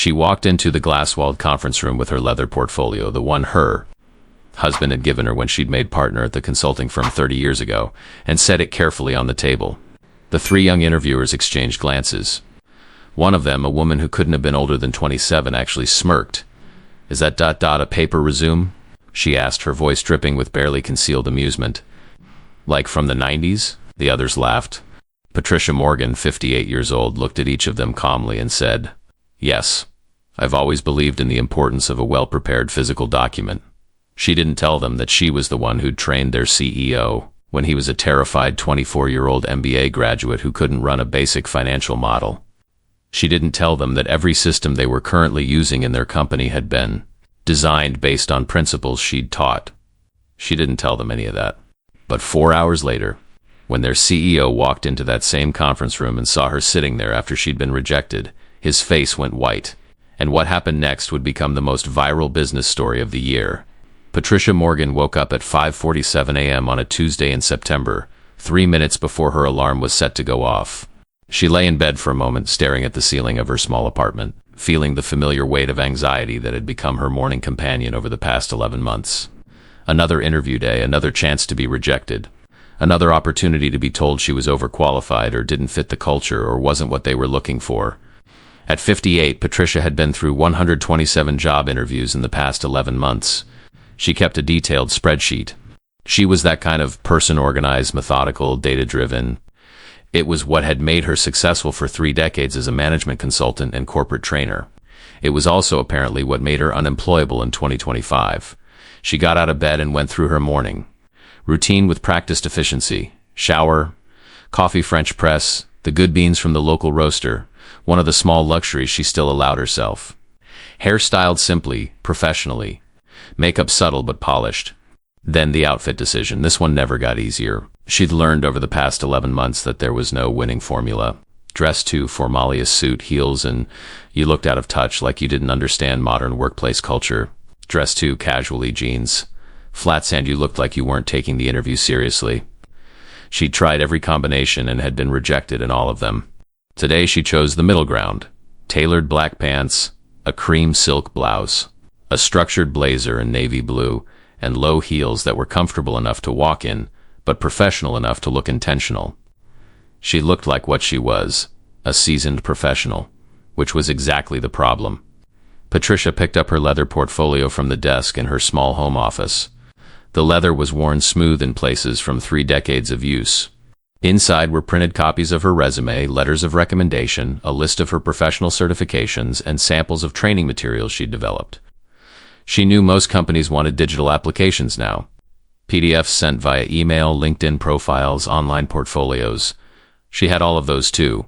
She walked into the glass-walled conference room with her leather portfolio, the one her husband had given her when she'd made partner at the consulting firm 30 years ago, and set it carefully on the table. The three young interviewers exchanged glances. One of them, a woman who couldn't have been older than 27, actually smirked. "Is that ... a paper résumé?" she asked, her voice dripping with barely concealed amusement. "Like from the 90s? The others laughed. Patricia Morgan, 58 years old, looked at each of them calmly and said, "Yes, I've always believed in the importance of a well-prepared physical document." She didn't tell them that she was the one who'd trained their CEO when he was a terrified 24-year-old MBA graduate who couldn't run a basic financial model. She didn't tell them that every system they were currently using in their company had been designed based on principles she'd taught. She didn't tell them any of that. But 4 hours later, when their CEO walked into that same conference room and saw her sitting there after she'd been rejected, his face went white. And what happened next would become the most viral business story of the year. Patricia Morgan woke up at 5:47 a.m. on a Tuesday in September, 3 minutes before her alarm was set to go off. She lay in bed for a moment, staring at the ceiling of her small apartment, feeling the familiar weight of anxiety that had become her morning companion over the past 11 months. Another interview day, another chance to be rejected, another opportunity to be told she was overqualified or didn't fit the culture or wasn't what they were looking for. At 58, Patricia had been through 127 job interviews in the past 11 months. She kept a detailed spreadsheet. She was that kind of person, organized, methodical, data-driven. It was what had made her successful for 3 decades as a management consultant and corporate trainer. It was also apparently what made her unemployable in 2025. She got out of bed and went through her morning routine with practiced efficiency. Shower, coffee French press, the good beans from the local roaster, one of the small luxuries she still allowed herself. Hair styled simply, professionally. Makeup subtle but polished. Then the outfit decision. This one never got easier. She'd learned over the past 11 months that there was no winning formula. Dress to formalious suit, heels, and you looked out of touch, like you didn't understand modern workplace culture. Dress to casually, jeans. Flat sand, you looked like you weren't taking the interview seriously. She'd tried every combination and had been rejected in all of them. Today she chose the middle ground. Tailored black pants, a cream silk blouse, a structured blazer in navy blue, and low heels that were comfortable enough to walk in, but professional enough to look intentional. She looked like what she was, a seasoned professional, which was exactly the problem. Patricia picked up her leather portfolio from the desk in her small home office. The leather was worn smooth in places from 3 decades of use. Inside were printed copies of her resume, letters of recommendation, a list of her professional certifications, and samples of training materials she'd developed. She knew most companies wanted digital applications now. PDFs sent via email, LinkedIn profiles, online portfolios. She had all of those too,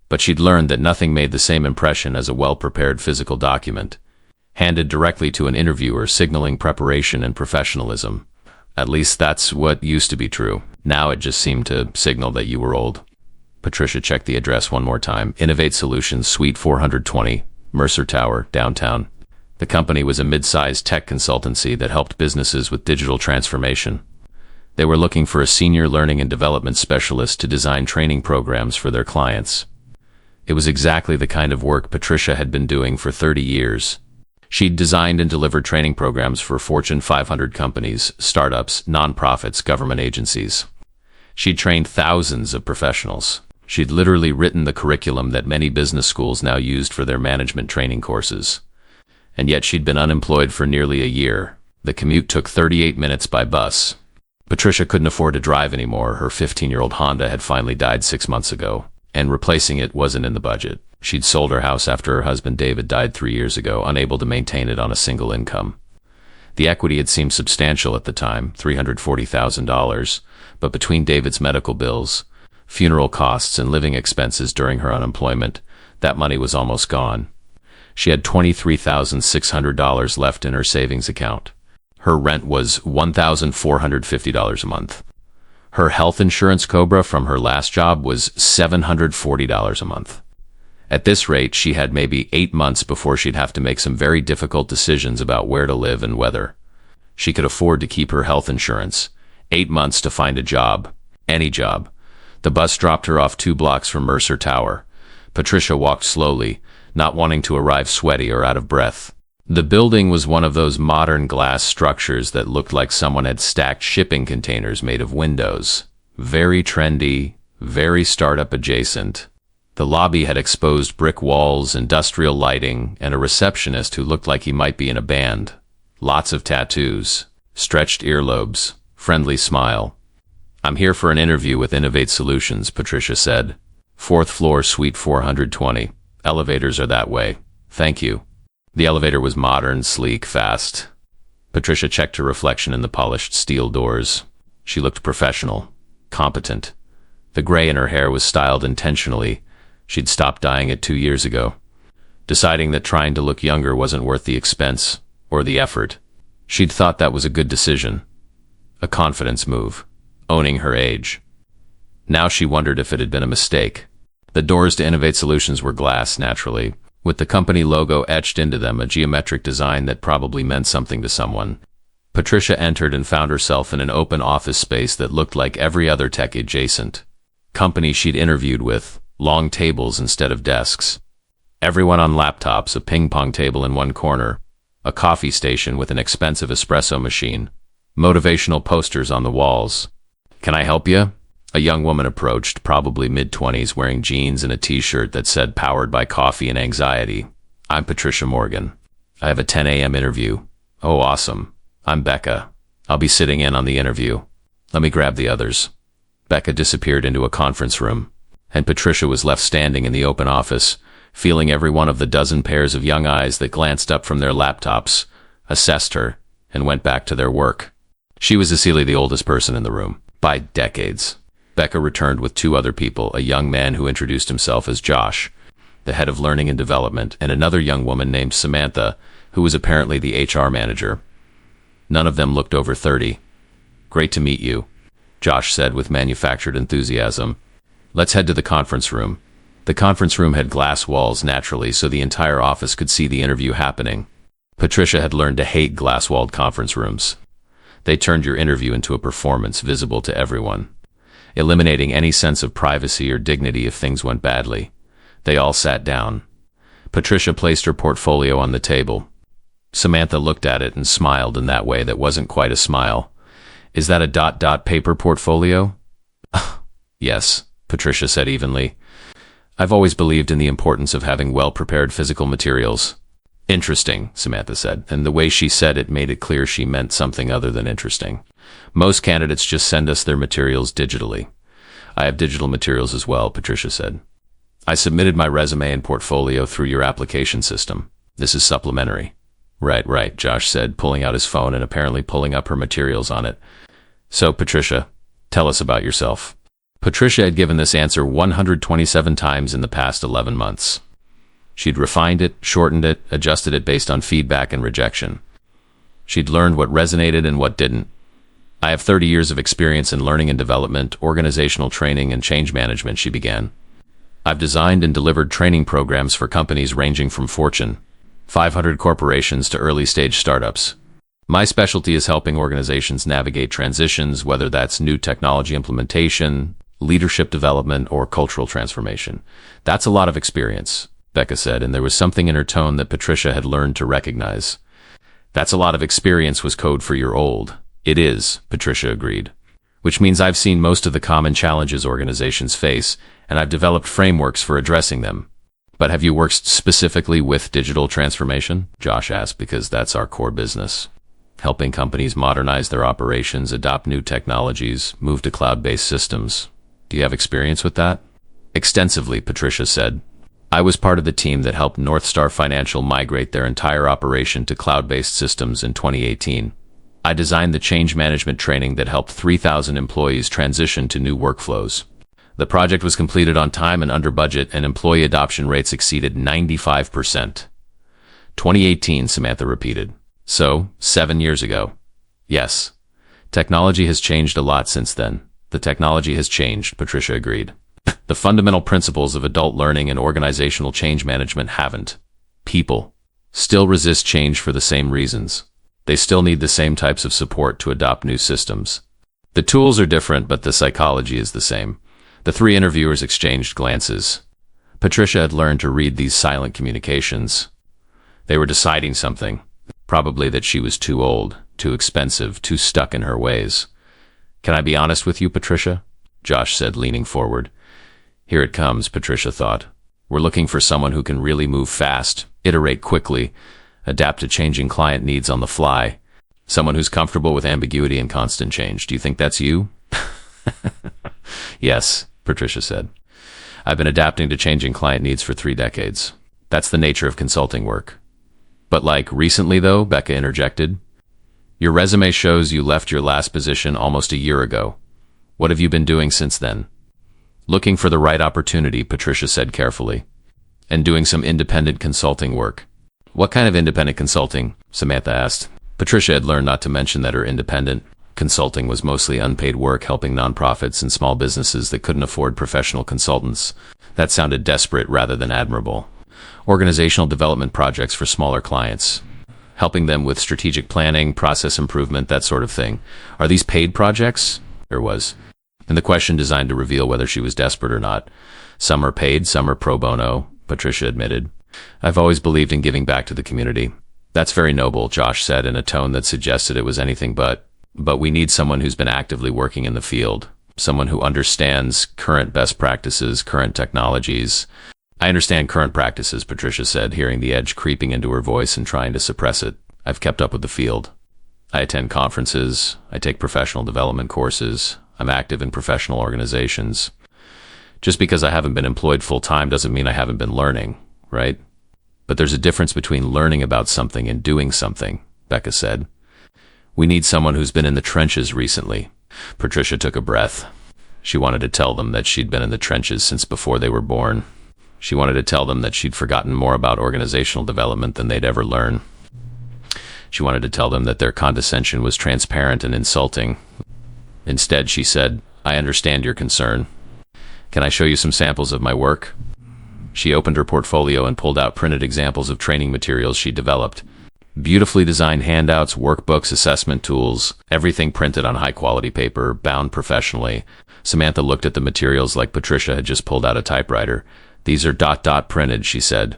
but she'd learned that nothing made the same impression as a well-prepared physical document, handed directly to an interviewer, signaling preparation and professionalism. At least that's what used to be true. Now it just seemed to signal that you were old. Patricia checked the address one more time. Innovate Solutions, Suite 420, Mercer Tower, downtown. The company was a mid-sized tech consultancy that helped businesses with digital transformation. They were looking for a senior learning and development specialist to design training programs for their clients. It was exactly the kind of work Patricia had been doing for 30 years. She'd designed and delivered training programs for Fortune 500 companies, startups, nonprofits, government agencies. She'd trained thousands of professionals. She'd literally written the curriculum that many business schools now used for their management training courses. And yet she'd been unemployed for nearly a year. The commute took 38 minutes by bus. Patricia couldn't afford to drive anymore. Her 15-year-old Honda had finally died 6 months ago, and replacing it wasn't in the budget. She'd sold her house after her husband David died 3 years ago, unable to maintain it on a single income. The equity had seemed substantial at the time, $340,000, but between David's medical bills, funeral costs, and living expenses during her unemployment, that money was almost gone. She had $23,600 left in her savings account. Her rent was $1,450 a month. Her health insurance COBRA from her last job was $740 a month. At this rate, she had maybe 8 months before she'd have to make some very difficult decisions about where to live and whether she could afford to keep her health insurance. 8 months to find a job. Any job. The bus dropped her off 2 blocks from Mercer Tower. Patricia walked slowly, not wanting to arrive sweaty or out of breath. The building was one of those modern glass structures that looked like someone had stacked shipping containers made of windows. Very trendy, very startup adjacent. The lobby had exposed brick walls, industrial lighting, and a receptionist who looked like he might be in a band. Lots of tattoos, stretched earlobes, friendly smile. "I'm here for an interview with Innovate Solutions," Patricia said. "Fourth floor, suite 420. Elevators are that way. Thank you." The elevator was modern, sleek, fast. Patricia checked her reflection in the polished steel doors. She looked professional, competent. The gray in her hair was styled intentionally. She'd stopped dyeing it 2 years ago, deciding that trying to look younger wasn't worth the expense or the effort. She'd thought that was a good decision, a confidence move, owning her age. Now she wondered if it had been a mistake. The doors to Innovate Solutions were glass, naturally, with the company logo etched into them, a geometric design that probably meant something to someone. Patricia entered and found herself in an open office space that looked like every other tech-adjacent company she'd interviewed with. Long tables instead of desks. Everyone on laptops, a ping-pong table in one corner, a coffee station with an expensive espresso machine, motivational posters on the walls. "Can I help you?" A young woman approached, probably mid-20s, wearing jeans and a t-shirt that said "Powered by Coffee and Anxiety." "I'm Patricia Morgan. I have a 10 a.m. interview." "Oh, awesome. I'm Becca. I'll be sitting in on the interview. Let me grab the others." Becca disappeared into a conference room, and Patricia was left standing in the open office, feeling every one of the dozen pairs of young eyes that glanced up from their laptops, assessed her, and went back to their work. She was easily the oldest person in the room, by decades. Becca returned with 2 other people, a young man who introduced himself as Josh, the head of learning and development, and another young woman named Samantha, who was apparently the HR manager. None of them looked over 30. "Great to meet you," Josh said with manufactured enthusiasm. "Let's head to the conference room." The conference room had glass walls, naturally, so the entire office could see the interview happening. Patricia had learned to hate glass-walled conference rooms. They turned your interview into a performance visible to everyone, eliminating any sense of privacy or dignity if things went badly. They all sat down. Patricia placed her portfolio on the table. Samantha looked at it and smiled in that way that wasn't quite a smile. "Is that a ... paper portfolio?" "Yes," Patricia said evenly. "I've always believed in the importance of having well-prepared physical materials." "Interesting," Samantha said, and the way she said it made it clear she meant something other than interesting. "Most candidates just send us their materials digitally." "I have digital materials as well," Patricia said. "I submitted my resume and portfolio through your application system. This is supplementary." Right, Josh said, pulling out his phone and apparently pulling up her materials on it. "So, Patricia, tell us about yourself." Patricia had given this answer 127 times in the past 11 months. She'd refined it, shortened it, adjusted it based on feedback and rejection. She'd learned what resonated and what didn't. "I have 30 years of experience in learning and development, organizational training, and change management," she began. "I've designed and delivered training programs for companies ranging from Fortune 500 corporations to early-stage startups. My specialty is helping organizations navigate transitions, whether that's new technology implementation, leadership development, or cultural transformation." "That's a lot of experience," Becca said, and there was something in her tone that Patricia had learned to recognize. "That's a lot of experience" was code for "you're old." "It is," Patricia agreed. "Which means I've seen most of the common challenges organizations face, and I've developed frameworks for addressing them." "But have you worked specifically with digital transformation?" Josh asked, because that's our core business. Helping companies modernize their operations, adopt new technologies, move to cloud-based systems. "Do you have experience with that?" "Extensively," Patricia said. "I was part of the team that helped North Star Financial migrate their entire operation to cloud-based systems in 2018. I designed the change management training that helped 3,000 employees transition to new workflows. The project was completed on time and under budget, and employee adoption rates exceeded 95%. 2018, Samantha repeated. "So, 7 years ago." "Yes. Technology has changed a lot since then." "The technology has changed," Patricia agreed. "The fundamental principles of adult learning and organizational change management haven't. People still resist change for the same reasons. They still need the same types of support to adopt new systems. The tools are different, but the psychology is the same." The 3 interviewers exchanged glances. Patricia had learned to read these silent communications. They were deciding something. Probably that she was too old, too expensive, too stuck in her ways. "Can I be honest with you, Patricia?" Josh said, leaning forward. "Here it comes," Patricia thought. "We're looking for someone who can really move fast, iterate quickly, adapt to changing client needs on the fly. Someone who's comfortable with ambiguity and constant change. Do you think that's you?" "Yes," Patricia said. "I've been adapting to changing client needs for 3 decades. That's the nature of consulting work." "But like recently though," Becca interjected. "Your resume shows you left your last position almost a year ago. What have you been doing since then?" "Looking for the right opportunity," Patricia said carefully. "And doing some independent consulting work." "What kind of independent consulting?" Samantha asked. Patricia had learned not to mention that her independent consulting was mostly unpaid work helping nonprofits and small businesses that couldn't afford professional consultants. That sounded desperate rather than admirable. Organizational development projects for smaller clients, helping them with strategic planning, process improvement, that sort of thing. "Are these paid projects?" There was. And the question designed to reveal whether she was desperate or not. "Some are paid, some are pro bono," Patricia admitted. "I've always believed in giving back to the community." "That's very noble," Josh said in a tone that suggested it was anything but we need someone who's been actively working in the field, someone who understands current best practices, current technologies. "I understand current practices," Patricia said, hearing the edge creeping into her voice and trying to suppress it. "I've kept up with the field. I attend conferences. I take professional development courses. I'm active in professional organizations. Just because I haven't been employed full-time doesn't mean I haven't been learning, right? But there's a difference between learning about something and doing something," Becca said. "We need someone who's been in the trenches recently." Patricia took a breath. She wanted to tell them that she'd been in the trenches since before they were born. She wanted to tell them that she'd forgotten more about organizational development than they'd ever learn. She wanted to tell them that their condescension was transparent and insulting. Instead, she said, "I understand your concern. Can I show you some samples of my work?" She opened her portfolio and pulled out printed examples of training materials she developed. Beautifully designed handouts, workbooks, assessment tools, everything printed on high-quality paper, bound professionally. Samantha looked at the materials like Patricia had just pulled out a typewriter. "These are ... printed," she said.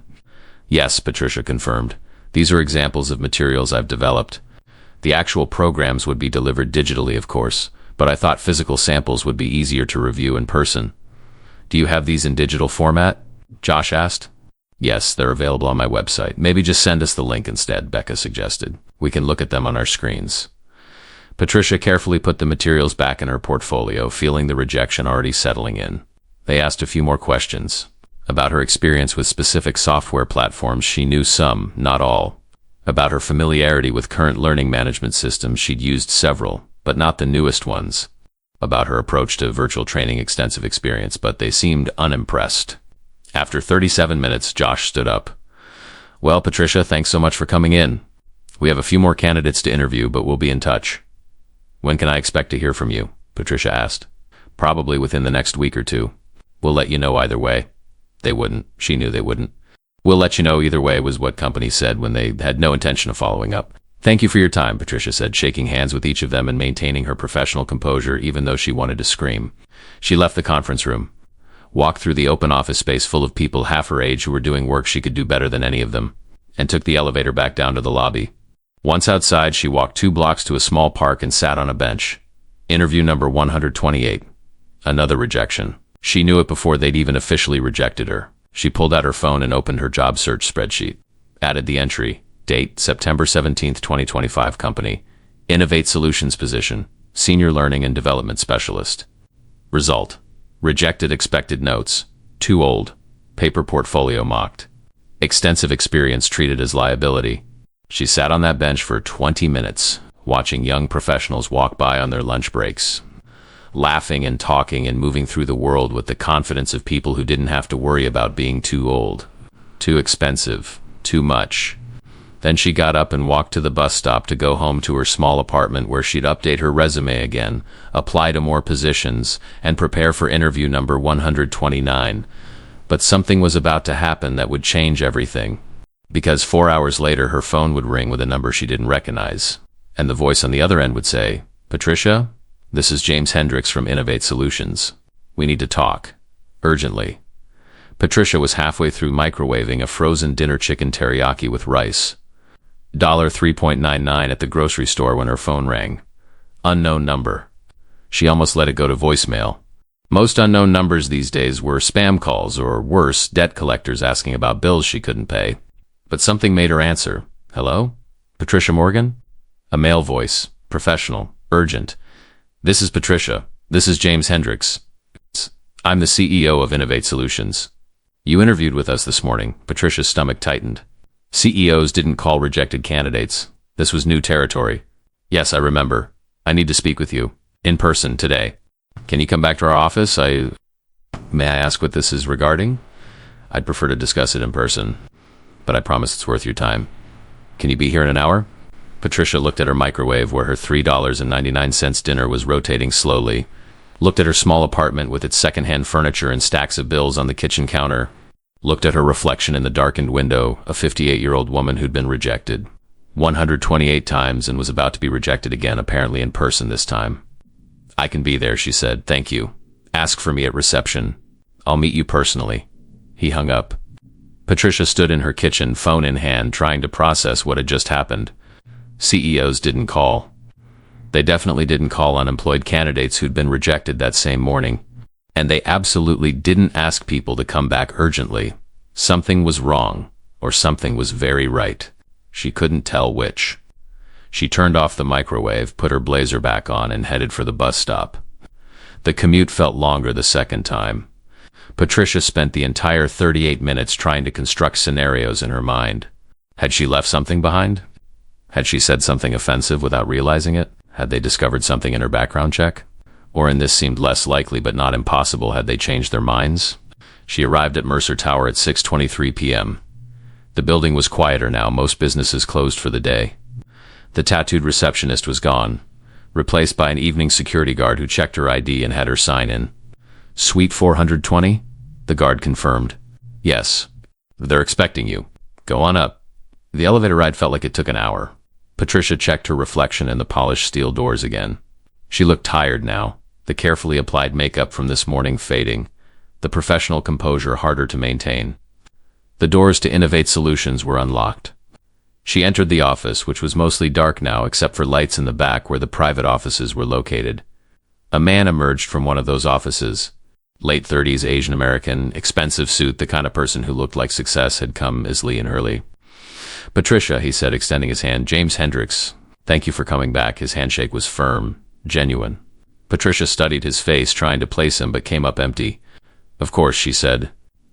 "Yes," Patricia confirmed. "These are examples of materials I've developed. The actual programs would be delivered digitally, of course, but I thought physical samples would be easier to review in person." "Do you have these in digital format?" Josh asked. "Yes, they're available on my website. Maybe just send us the link instead," Becca suggested. "We can look at them on our screens." Patricia carefully put the materials back in her portfolio, feeling the rejection already settling in. They asked a few more questions. About her experience with specific software platforms, she knew some, not all. About her familiarity with current learning management systems, she'd used several, but not the newest ones. About her approach to virtual training, extensive experience, but they seemed unimpressed. After 37 minutes, Josh stood up. "Well, Patricia, thanks so much for coming in. We have a few more candidates to interview, but we'll be in touch." "When can I expect to hear from you?" Patricia asked. "Probably within the next week or 2. We'll let you know either way." They wouldn't. She knew they wouldn't. "We'll let you know either way," was what companies said when they had no intention of following up. "Thank you for your time," Patricia said, shaking hands with each of them and maintaining her professional composure even though she wanted to scream. She left the conference room, walked through the open office space full of people half her age who were doing work she could do better than any of them, and took the elevator back down to the lobby. Once outside, she walked 2 blocks to a small park and sat on a bench. Interview number 128. Another rejection. She knew it before they'd even officially rejected her. She pulled out her phone and opened her job search spreadsheet. Added the entry. Date, September 17th, 2025. Company. Innovate Solutions position. Senior Learning and Development Specialist. Result. Rejected expected notes. Too old. Paper portfolio mocked. Extensive experience treated as liability. She sat on that bench for 20 minutes, watching young professionals walk by on their lunch breaks, laughing and talking and moving through the world with the confidence of people who didn't have to worry about being too old, too expensive, too much. Then she got up and walked to the bus stop to go home to her small apartment where she'd update her resume again, apply to more positions, and prepare for interview number 129. But something was about to happen that would change everything. Because 4 hours later, her phone would ring with a number she didn't recognize, and the voice on the other end would say, "Patricia, this is James Hendricks from Innovate Solutions. We need to talk. Urgently." Patricia was halfway through microwaving a frozen dinner chicken teriyaki with rice. $3.99 at the grocery store when her phone rang. Unknown number. She almost let it go to voicemail. Most unknown numbers these days were spam calls or, worse, debt collectors asking about bills she couldn't pay. But something made her answer. Hello? Patricia Morgan? A male voice. Professional. Urgent. This is Patricia. This is James Hendricks. I'm the CEO of Innovate Solutions. You interviewed with us this morning. Patricia's stomach tightened. CEOs didn't call rejected candidates. This was new territory. Yes, I remember. I need to speak with you. In person, today. Can you come back to our office? May I ask what this is regarding? I'd prefer to discuss it in person, but I promise it's worth your time. Can you be here in an hour? Patricia looked at her microwave where her $3.99 dinner was rotating slowly, looked at her small apartment with its secondhand furniture and stacks of bills on the kitchen counter, looked at her reflection in the darkened window, a 58-year-old woman who'd been rejected 128 times and was about to be rejected again, apparently in person this time. I can be there, she said. Thank you. Ask for me at reception. I'll meet you personally. He hung up. Patricia stood in her kitchen, phone in hand, trying to process what had just happened. CEOs didn't call. They definitely didn't call unemployed candidates who'd been rejected that same morning. And they absolutely didn't ask people to come back urgently. Something was wrong, or something was very right. She couldn't tell which. She turned off the microwave, put her blazer back on, and headed for the bus stop. The commute felt longer the second time. Patricia spent the entire 38 minutes trying to construct scenarios in her mind. Had she left something behind? Had she said something offensive without realizing it? Had they discovered something in her background check? Or, and this seemed less likely but not impossible, had they changed their minds? She arrived at Mercer Tower at 6:23 p.m. The building was quieter now, most businesses closed for the day. The tattooed receptionist was gone, replaced by an evening security guard who checked her ID and had her sign in. Suite 420? The guard confirmed. Yes. They're expecting you. Go on up. The elevator ride felt like it took an hour. Patricia checked her reflection in the polished steel doors again. She looked tired now, the carefully applied makeup from this morning fading, the professional composure harder to maintain. The doors to Innovate Solutions were unlocked. She entered the office, which was mostly dark now except for lights in the back where the private offices were located. A man emerged from one of those offices. Late 30s, Asian American, expensive suit, the kind of person who looked like success had come easily and early. Patricia, he said, extending his hand. James Hendricks. Thank you for coming back. His handshake was firm, genuine. Patricia studied his face, trying to place him, but came up empty. Of course, she said.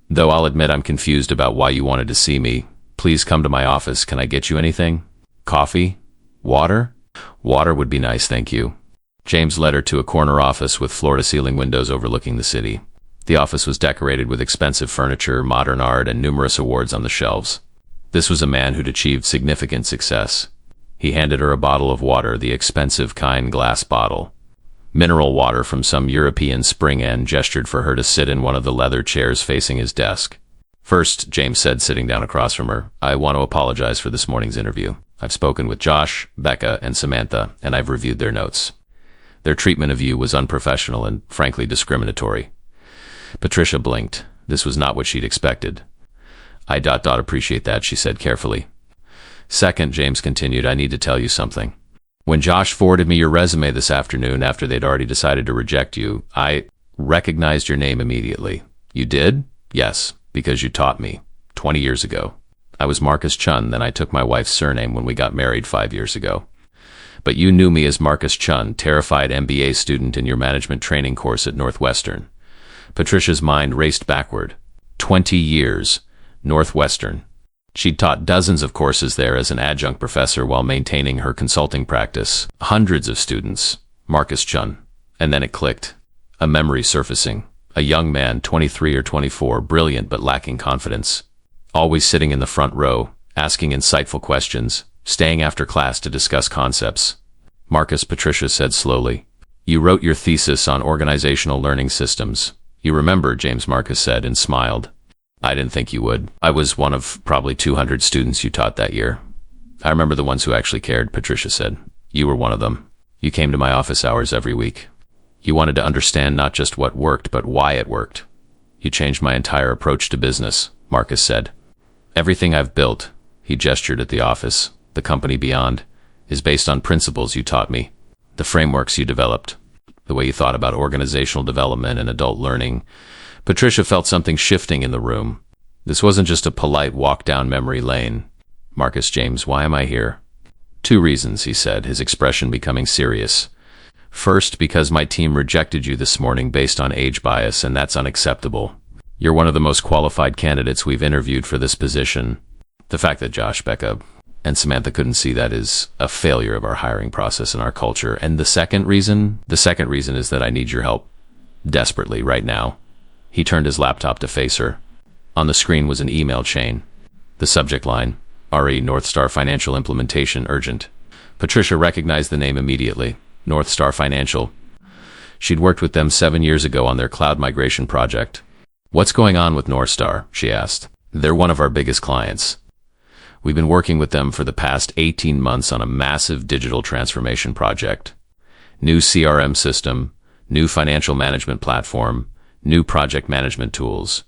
Though I'll admit I'm confused about why you wanted to see me. Please come to my office. Can I get you anything? Coffee? Water? Water would be nice, thank you. James led her to a corner office with floor-to-ceiling windows overlooking the city. The office was decorated with expensive furniture, modern art, and numerous awards on the shelves. This was a man who'd achieved significant success. He handed her a bottle of water, the expensive kind glass bottle. Mineral water from some European spring, and gestured for her to sit in one of the leather chairs facing his desk. First, James said, sitting down across from her, I want to apologize for this morning's interview. I've spoken with Josh, Becca, and Samantha, and I've reviewed their notes. Their treatment of you was unprofessional and, frankly, discriminatory. Patricia blinked. This was not what she'd expected. I appreciate that, she said carefully. Second, James continued, I need to tell you something. When Josh forwarded me your resume this afternoon after they'd already decided to reject you, I recognized your name immediately. You did? Yes, because you taught me 20 years ago. I was Marcus Chun, then I took my wife's surname when we got married 5 years ago. But you knew me as Marcus Chun, terrified MBA student in your management training course at Northwestern. Patricia's mind raced backward. 20 years. Northwestern. She'd taught dozens of courses there as an adjunct professor while maintaining her consulting practice. Hundreds of students. Marcus Chun. And then it clicked. A memory surfacing. A young man, 23 or 24, brilliant but lacking confidence. Always sitting in the front row, asking insightful questions, staying after class to discuss concepts. Marcus, Patricia said slowly. You wrote your thesis on organizational learning systems. You remember, James Marcus said and smiled. I didn't think you would. I was one of probably 200 students you taught that year. I remember the ones who actually cared, Patricia said. You were one of them. You came to my office hours every week. You wanted to understand not just what worked, but why it worked. You changed my entire approach to business, Marcus said. Everything I've built, he gestured at the office, the company beyond, is based on principles you taught me, the frameworks you developed, the way you thought about organizational development and adult learning. Patricia felt something shifting in the room. This wasn't just a polite walk down memory lane. Marcus James, why am I here? 2 reasons, he said, his expression becoming serious. First, because my team rejected you this morning based on age bias, and that's unacceptable. You're one of the most qualified candidates we've interviewed for this position. The fact that Josh, Becca, and Samantha couldn't see that is a failure of our hiring process and our culture. And the second reason is that I need your help desperately right now. He turned his laptop to face her. On the screen was an email chain. The subject line, RE North Star Financial Implementation Urgent. Patricia recognized the name immediately. North Star Financial. She'd worked with them 7 years ago on their cloud migration project. What's going on with North Star? She asked. They're one of our biggest clients. We've been working with them for the past 18 months on a massive digital transformation project. New CRM system, new financial management platform, new project management tools.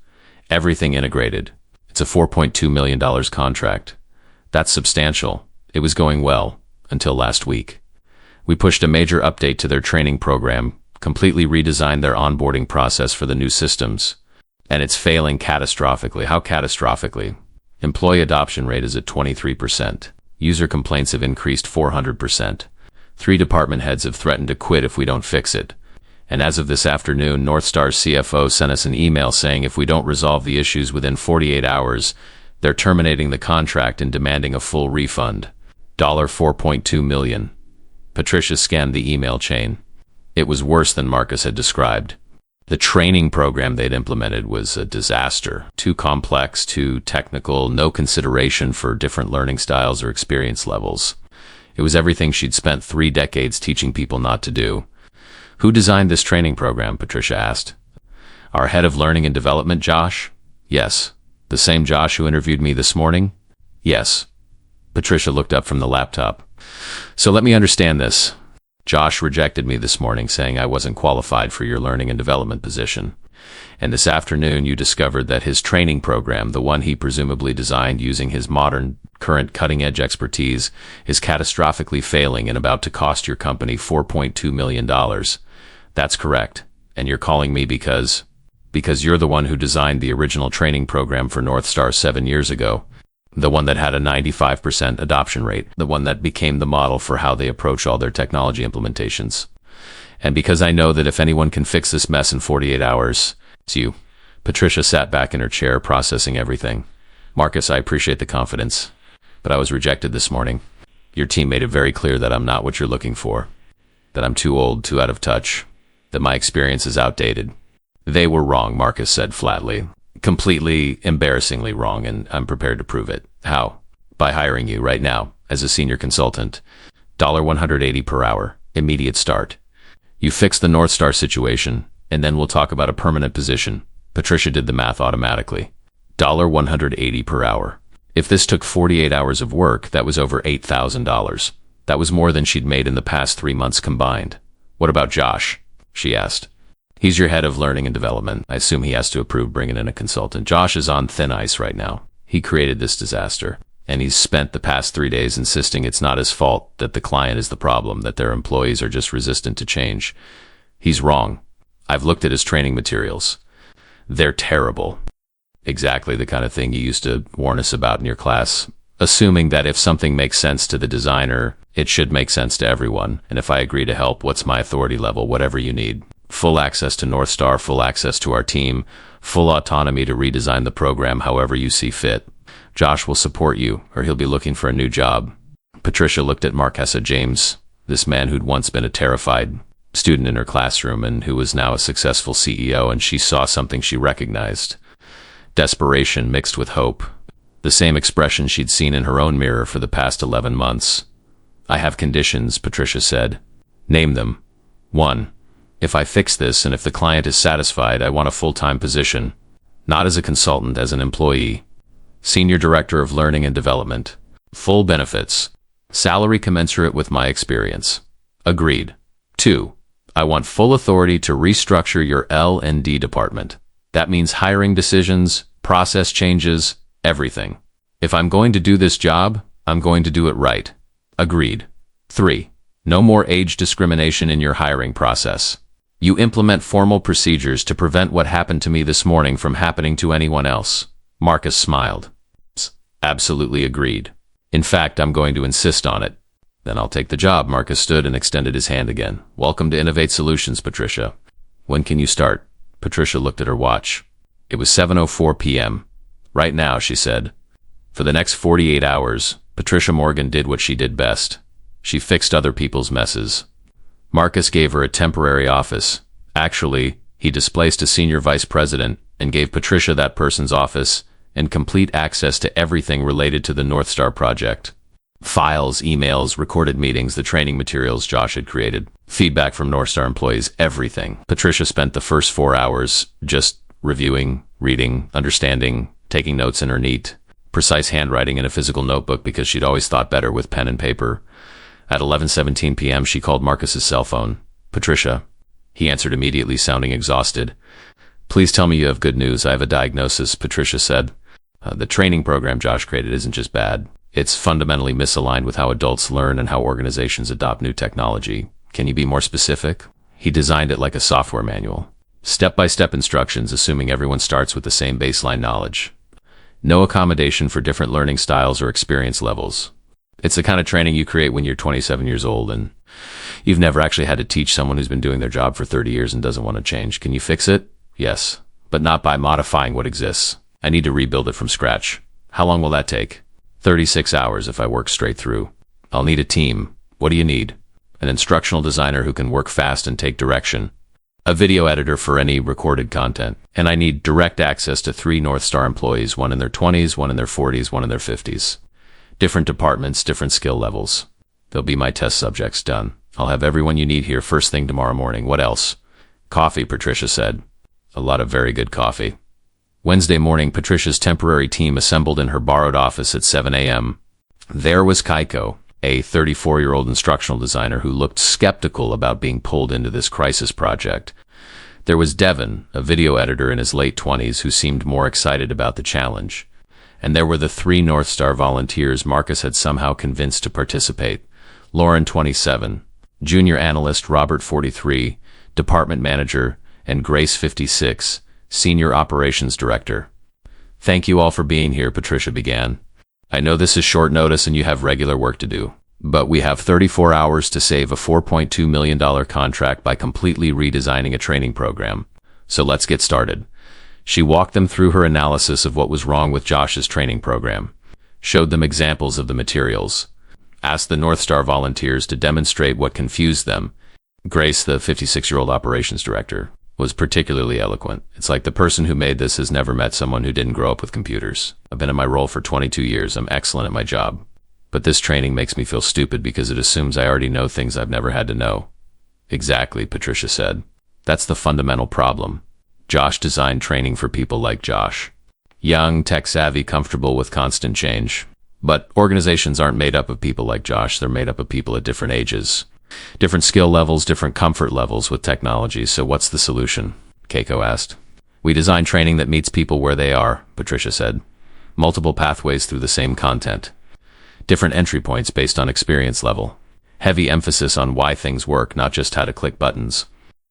Everything integrated. It's a $4.2 million contract. That's substantial. It was going well, until last week. We pushed a major update to their training program, completely redesigned their onboarding process for the new systems. And it's failing catastrophically. How catastrophically? Employee adoption rate is at 23%. User complaints have increased 400%. 3 department heads have threatened to quit if we don't fix it. And as of this afternoon, North Star's CFO sent us an email saying if we don't resolve the issues within 48 hours, they're terminating the contract and demanding a full refund. $4.2 million. Patricia scanned the email chain. It was worse than Marcus had described. The training program they'd implemented was a disaster. Too complex, too technical, no consideration for different learning styles or experience levels. It was everything she'd spent 3 decades teaching people not to do. Who designed this training program? Patricia asked. Our head of learning and development, Josh? Yes. The same Josh who interviewed me this morning? Yes. Patricia looked up from the laptop. So let me understand this. Josh rejected me this morning saying I wasn't qualified for your learning and development position. And this afternoon you discovered that his training program, the one he presumably designed using his modern, current cutting-edge expertise, is catastrophically failing and about to cost your company $4.2 million. That's correct. And you're calling me because you're the one who designed the original training program for North Star 7 years ago. The one that had a 95% adoption rate, the one that became the model for how they approach all their technology implementations. And because I know that if anyone can fix this mess in 48 hours, it's you. Patricia sat back in her chair, processing everything. Marcus, I appreciate the confidence, but I was rejected this morning. Your team made it very clear that I'm not what you're looking for, that I'm too old, too out of touch, that my experience is outdated. They were wrong, Marcus said flatly. Completely, embarrassingly wrong, and I'm prepared to prove it. How? By hiring you right now as a senior consultant. $180 per hour, immediate start. You fix the North Star situation, and then we'll talk about a permanent position. Patricia did the math automatically. $180 per hour. If this took 48 hours of work, that was over $8,000. That was more than she'd made in the past 3 months combined. What about Josh? She asked. He's your head of learning and development. I assume he has to approve bringing in a consultant. Josh is on thin ice right now. He created this disaster, and he's spent the past 3 days insisting it's not his fault, that the client is the problem, that their employees are just resistant to change. He's wrong. I've looked at his training materials. They're terrible. Exactly the kind of thing you used to warn us about in your class, assuming that if something makes sense to the designer, it should make sense to everyone. And if I agree to help, what's my authority level? Whatever you need. Full access to North Star, full access to our team, full autonomy to redesign the program however you see fit. Josh will support you, or he'll be looking for a new job. Patricia looked at Marcus James, this man who'd once been a terrified student in her classroom and who was now a successful CEO, and she saw something she recognized. Desperation mixed with hope. The same expression she'd seen in her own mirror for the past 11 months. I have conditions, Patricia said. Name them. 1. If I fix this and if the client is satisfied, I want a full-time position. Not as a consultant, as an employee. Senior Director of Learning and Development. Full benefits. Salary commensurate with my experience. Agreed. 2. I want full authority to restructure your L&D department. That means hiring decisions, process changes, everything. If I'm going to do this job, I'm going to do it right. Agreed. 3. No more age discrimination in your hiring process. You implement formal procedures to prevent what happened to me this morning from happening to anyone else. Marcus smiled. Absolutely agreed. In fact, I'm going to insist on it. Then I'll take the job. Marcus stood and extended his hand again. Welcome to Innovate Solutions, Patricia. When can you start? Patricia looked at her watch. It was 7:04 p.m. Right now, she said. For the next 48 hours, Patricia Morgan did what she did best. She fixed other people's messes. Marcus gave her a temporary office. Actually, he displaced a senior vice president and gave Patricia that person's office and complete access to everything related to the North Star project. Files, emails, recorded meetings, the training materials Josh had created, feedback from North Star employees, everything. Patricia spent the first 4 hours just reviewing, reading, understanding, taking notes in her neat, precise handwriting in a physical notebook because she'd always thought better with pen and paper. At 11:17 p.m., she called Marcus's cell phone. Patricia. He answered immediately, sounding exhausted. Please tell me you have good news. I have a diagnosis, Patricia said. The training program Josh created isn't just bad. It's fundamentally misaligned with how adults learn and how organizations adopt new technology. Can you be more specific? He designed it like a software manual. Step-by-step instructions, assuming everyone starts with the same baseline knowledge. No accommodation for different learning styles or experience levels. It's the kind of training you create when you're 27 years old and you've never actually had to teach someone who's been doing their job for 30 years and doesn't want to change. Can you fix it? Yes, but not by modifying what exists. I need to rebuild it from scratch. How long will that take? 36 hours if I work straight through. I'll need a team. What do you need? An instructional designer who can work fast and take direction. A video editor for any recorded content. And I need direct access to 3 North Star employees, one in their 20s, one in their 40s, one in their 50s. Different departments, different skill levels. They'll be my test subjects. Done. I'll have everyone you need here first thing tomorrow morning. What else? Coffee, Patricia said. A lot of very good coffee. Wednesday morning, Patricia's temporary team assembled in her borrowed office at 7 a.m. There was Kaiko, a 34-year-old instructional designer who looked skeptical about being pulled into this crisis project. There was Devin, a video editor in his late 20s who seemed more excited about the challenge. And there were the 3 North Star volunteers Marcus had somehow convinced to participate. Lauren, 27, junior analyst Robert, 43, department manager, and Grace, 56, senior operations director. Thank you all for being here, Patricia began. I know this is short notice and you have regular work to do, but we have 34 hours to save a $4.2 million contract by completely redesigning a training program. So let's get started. She walked them through her analysis of what was wrong with Josh's training program, showed them examples of the materials, asked the North Star volunteers to demonstrate what confused them. Grace, the 56-year-old operations director, was particularly eloquent. It's like the person who made this has never met someone who didn't grow up with computers. I've been in my role for 22 years. I'm excellent at my job. But this training makes me feel stupid because it assumes I already know things I've never had to know. Exactly, Patricia said. That's the fundamental problem. Josh designed training for people like Josh. Young, tech-savvy, comfortable with constant change. But organizations aren't made up of people like Josh. They're made up of people at different ages. Different skill levels, different comfort levels with technology. So what's the solution? Keiko asked. We design training that meets people where they are, Patricia said. Multiple pathways through the same content. Different entry points based on experience level. Heavy emphasis on why things work, not just how to click buttons.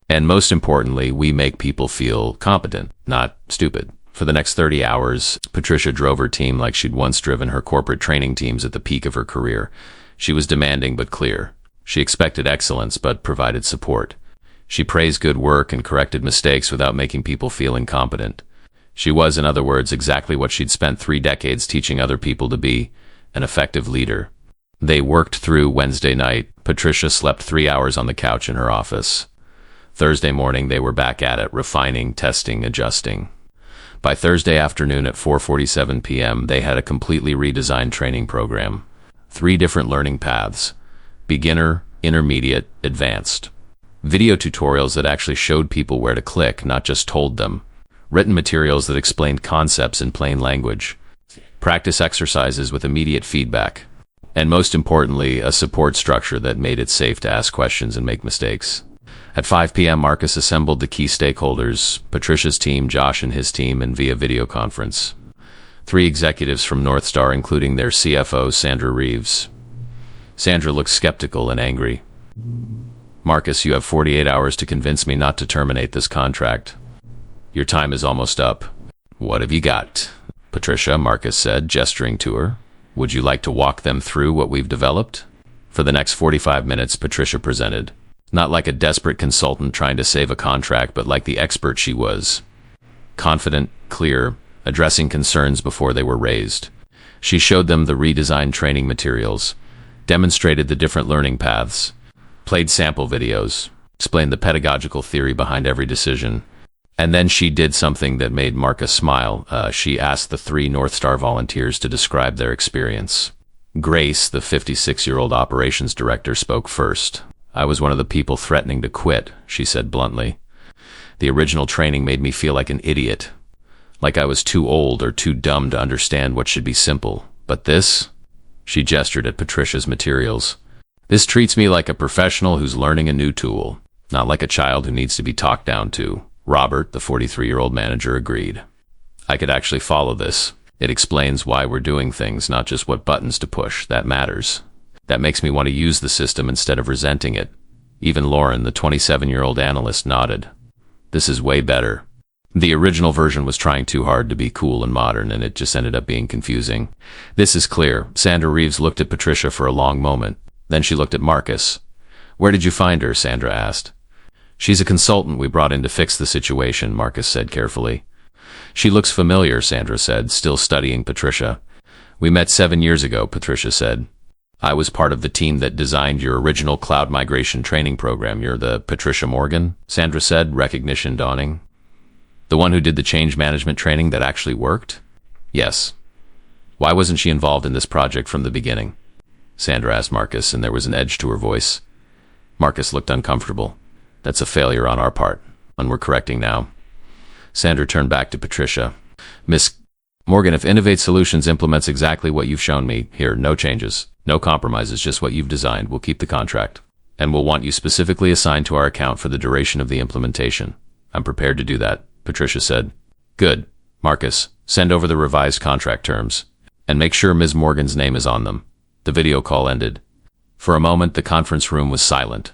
And most importantly, we make people feel competent, not stupid. For the next 30 hours, Patricia drove her team like she'd once driven her corporate training teams at the peak of her career. She was demanding but clear. She expected excellence but provided support. She praised good work and corrected mistakes without making people feel incompetent. She was, in other words, exactly what she'd spent 3 decades teaching other people to be, an effective leader. They worked through Wednesday night. Patricia slept 3 hours on the couch in her office. Thursday morning, they were back at it, refining, testing, adjusting. By Thursday afternoon at 4:47 p.m., they had a completely redesigned training program. 3 different learning paths. Beginner, intermediate, advanced. Video tutorials that actually showed people where to click, not just told them. Written materials that explained concepts in plain language. Practice exercises with immediate feedback. And most importantly, a support structure that made it safe to ask questions and make mistakes. At 5 p.m., Marcus assembled the key stakeholders, Patricia's team, Josh and his team, and via video conference. 3 executives from North Star, including their CFO, Sandra Reeves. Sandra looked skeptical and angry. Marcus, you have 48 hours to convince me not to terminate this contract. Your time is almost up. What have you got? Patricia, Marcus said, gesturing to her. Would you like to walk them through what we've developed? For the next 45 minutes, Patricia presented. Not like a desperate consultant trying to save a contract, but like the expert she was. Confident, clear, addressing concerns before they were raised. She showed them the redesigned training materials, demonstrated the different learning paths, played sample videos, explained the pedagogical theory behind every decision. And then she did something that made Marcus smile. She asked the 3 North Star volunteers to describe their experience. Grace, the 56-year-old operations director, spoke first. I was one of the people threatening to quit, she said bluntly. The original training made me feel like an idiot, like I was too old or too dumb to understand what should be simple. But this, she gestured at Patricia's materials, this treats me like a professional who's learning a new tool, not like a child who needs to be talked down to. Robert, the 43-year-old manager, agreed. I could actually follow this. It explains why we're doing things, not just what buttons to push. That matters. That makes me want to use the system instead of resenting it. Even Lauren, the 27-year-old analyst, nodded. This is way better. The original version was trying too hard to be cool and modern, and it just ended up being confusing. This is clear. Sandra Reeves looked at Patricia for a long moment. Then she looked at Marcus. Where did you find her? Sandra asked. She's a consultant we brought in to fix the situation, Marcus said carefully. She looks familiar, Sandra said, still studying Patricia. We met 7 years ago, Patricia said. I was part of the team that designed your original cloud migration training program. You're the Patricia Morgan, Sandra said, recognition dawning. The one who did the change management training that actually worked? Yes. Why wasn't she involved in this project from the beginning? Sandra asked Marcus, and there was an edge to her voice. Marcus looked uncomfortable. That's a failure on our part, and we're correcting now. Sandra turned back to Patricia. Miss Morgan, if Innovate Solutions implements exactly what you've shown me, here, no changes, no compromises, just what you've designed, we'll keep the contract. And we'll want you specifically assigned to our account for the duration of the implementation. I'm prepared to do that, Patricia said. Good. Marcus, send over the revised contract terms, and make sure Ms. Morgan's name is on them. The video call ended. For a moment, the conference room was silent.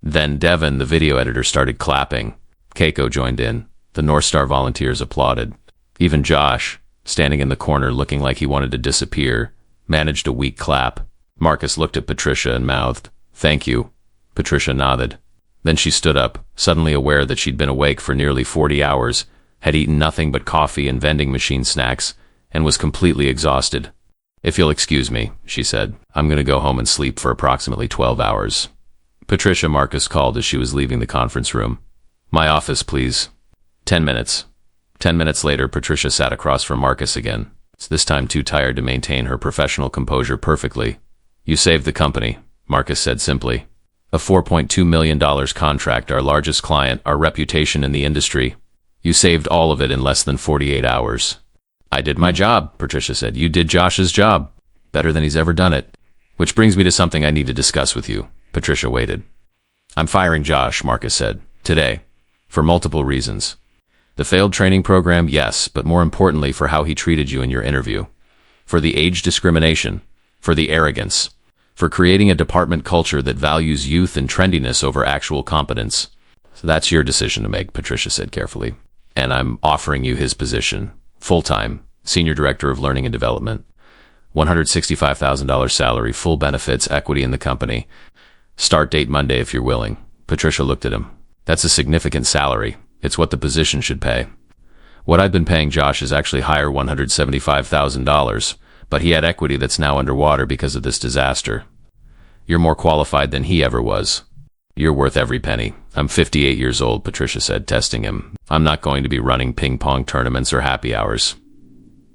Then Devin, the video editor, started clapping. Keiko joined in. The North Star volunteers applauded. Even Josh, standing in the corner looking like he wanted to disappear, managed a weak clap. Marcus looked at Patricia and mouthed, "Thank you." Patricia nodded. Then she stood up, suddenly aware that she'd been awake for nearly 40 hours, had eaten nothing but coffee and vending machine snacks, and was completely exhausted. If you'll excuse me, she said, I'm going to go home and sleep for approximately 12 hours. Patricia, Marcus called as she was leaving the conference room. My office, please. 10 minutes. 10 minutes later, Patricia sat across from Marcus again, this time too tired to maintain her professional composure perfectly. You saved the company, Marcus said simply. A $4.2 million contract, our largest client, our reputation in the industry. You saved all of it in less than 48 hours. I did my job, Patricia said. You did Josh's job. Better than he's ever done it. Which brings me to something I need to discuss with you. Patricia waited. I'm firing Josh, Marcus said. Today. For multiple reasons. The failed training program, yes, but more importantly for how he treated you in your interview. For the age discrimination. For the arrogance. For creating a department culture that values youth and trendiness over actual competence. So that's your decision to make, Patricia said carefully. And I'm offering you his position. Full-time, Senior Director of Learning and Development. $165,000 salary, full benefits, equity in the company. Start date Monday if you're willing. Patricia looked at him. That's a significant salary. It's what the position should pay. What I've been paying Josh is actually higher, $175,000, but he had equity that's now underwater because of this disaster. You're more qualified than he ever was. You're worth every penny. I'm 58 years old, Patricia said, testing him. I'm not going to be running ping-pong tournaments or happy hours.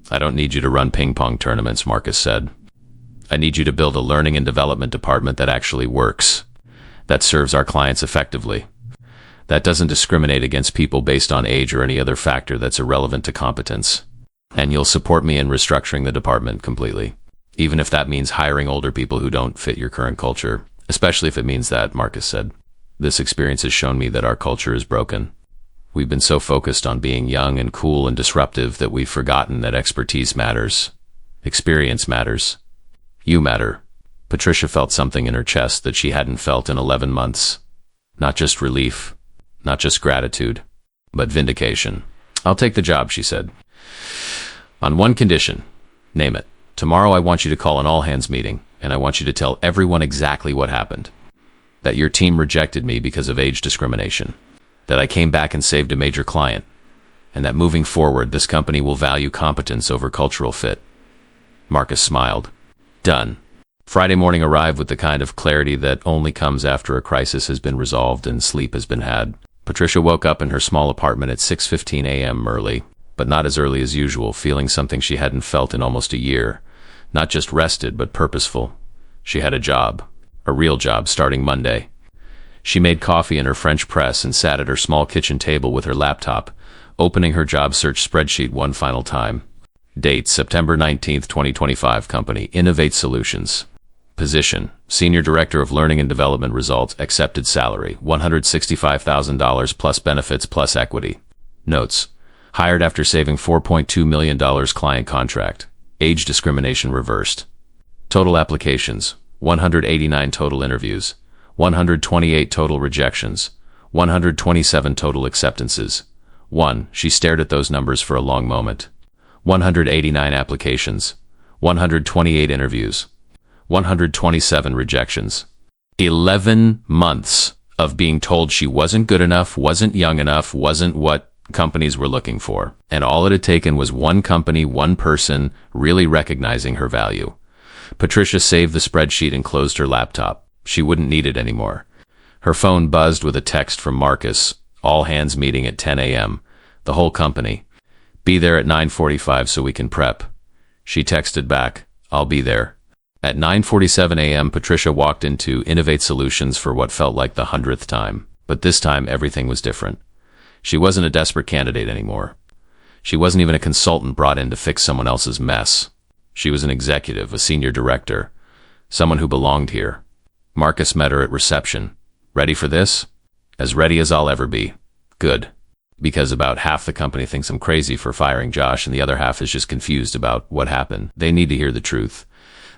I don't need you to run ping-pong tournaments, Marcus said. I need you to build a learning and development department that actually works, that serves our clients effectively, that doesn't discriminate against people based on age or any other factor that's irrelevant to competence. And you'll support me in restructuring the department completely, even if that means hiring older people who don't fit your current culture, especially if it means that, Marcus said. This experience has shown me that our culture is broken. We've been so focused on being young and cool and disruptive that we've forgotten that expertise matters. Experience matters. You matter. Patricia felt something in her chest that she hadn't felt in 11 months. Not just relief, not just gratitude, but vindication. "I'll take the job," she said. "On one condition. Name it. Tomorrow I want you to call an all-hands meeting, and I want you to tell everyone exactly what happened. That your team rejected me because of age discrimination. That I came back and saved a major client. And that moving forward, this company will value competence over cultural fit." Marcus smiled. Done. Friday morning arrived with the kind of clarity that only comes after a crisis has been resolved and sleep has been had. Patricia woke up in her small apartment at 6:15 a.m. early, but not as early as usual, feeling something she hadn't felt in almost a year. Not just rested, but purposeful. She had a job. A real job, starting Monday. She made coffee in her French press and sat at her small kitchen table with her laptop, opening her job search spreadsheet one final time. Date, September 19th, 2025. Company, Innovate Solutions. Position, Senior Director of Learning and Development. Results, accepted salary, $165,000 plus benefits plus equity. Notes, hired after saving $4.2 million client contract. Age discrimination reversed. Total applications, 189 total interviews, 128 total rejections, 127 total acceptances. 1. She stared at those numbers for a long moment. 189 applications, 128 interviews, 127 rejections. 11 months of being told she wasn't good enough, wasn't young enough, wasn't what companies were looking for. And all it had taken was one company, one person, really recognizing her value. Patricia saved the spreadsheet and closed her laptop. She wouldn't need it anymore. Her phone buzzed with a text from Marcus. All hands meeting at 10 a.m. The whole company. Be there at 9:45 so we can prep. She texted back, "I'll be there." At 9:47 a.m., Patricia walked into Innovate Solutions for what felt like the 100th time. But this time, everything was different. She wasn't a desperate candidate anymore. She wasn't even a consultant brought in to fix someone else's mess. She was an executive, a senior director, someone who belonged here. Marcus met her at reception. "Ready for this?" "As ready as I'll ever be." "Good." Because about half the company thinks I'm crazy for firing Josh and the other half is just confused about what happened. They need to hear the truth.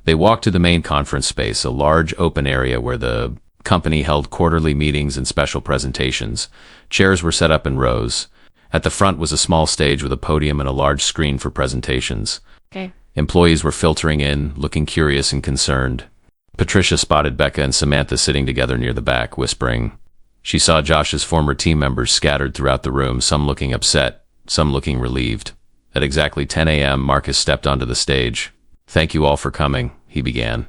They walked to the main conference space, a large open area where the company held quarterly meetings and special presentations. Chairs were set up in rows. At the front was a small stage with a podium and a large screen for presentations. Okay. Employees were filtering in, looking curious and concerned. Patricia spotted Becca and Samantha sitting together near the back, whispering. She saw Josh's former team members scattered throughout the room, some looking upset, some looking relieved. At exactly 10 a.m., Marcus stepped onto the stage. "Thank you all for coming," he began.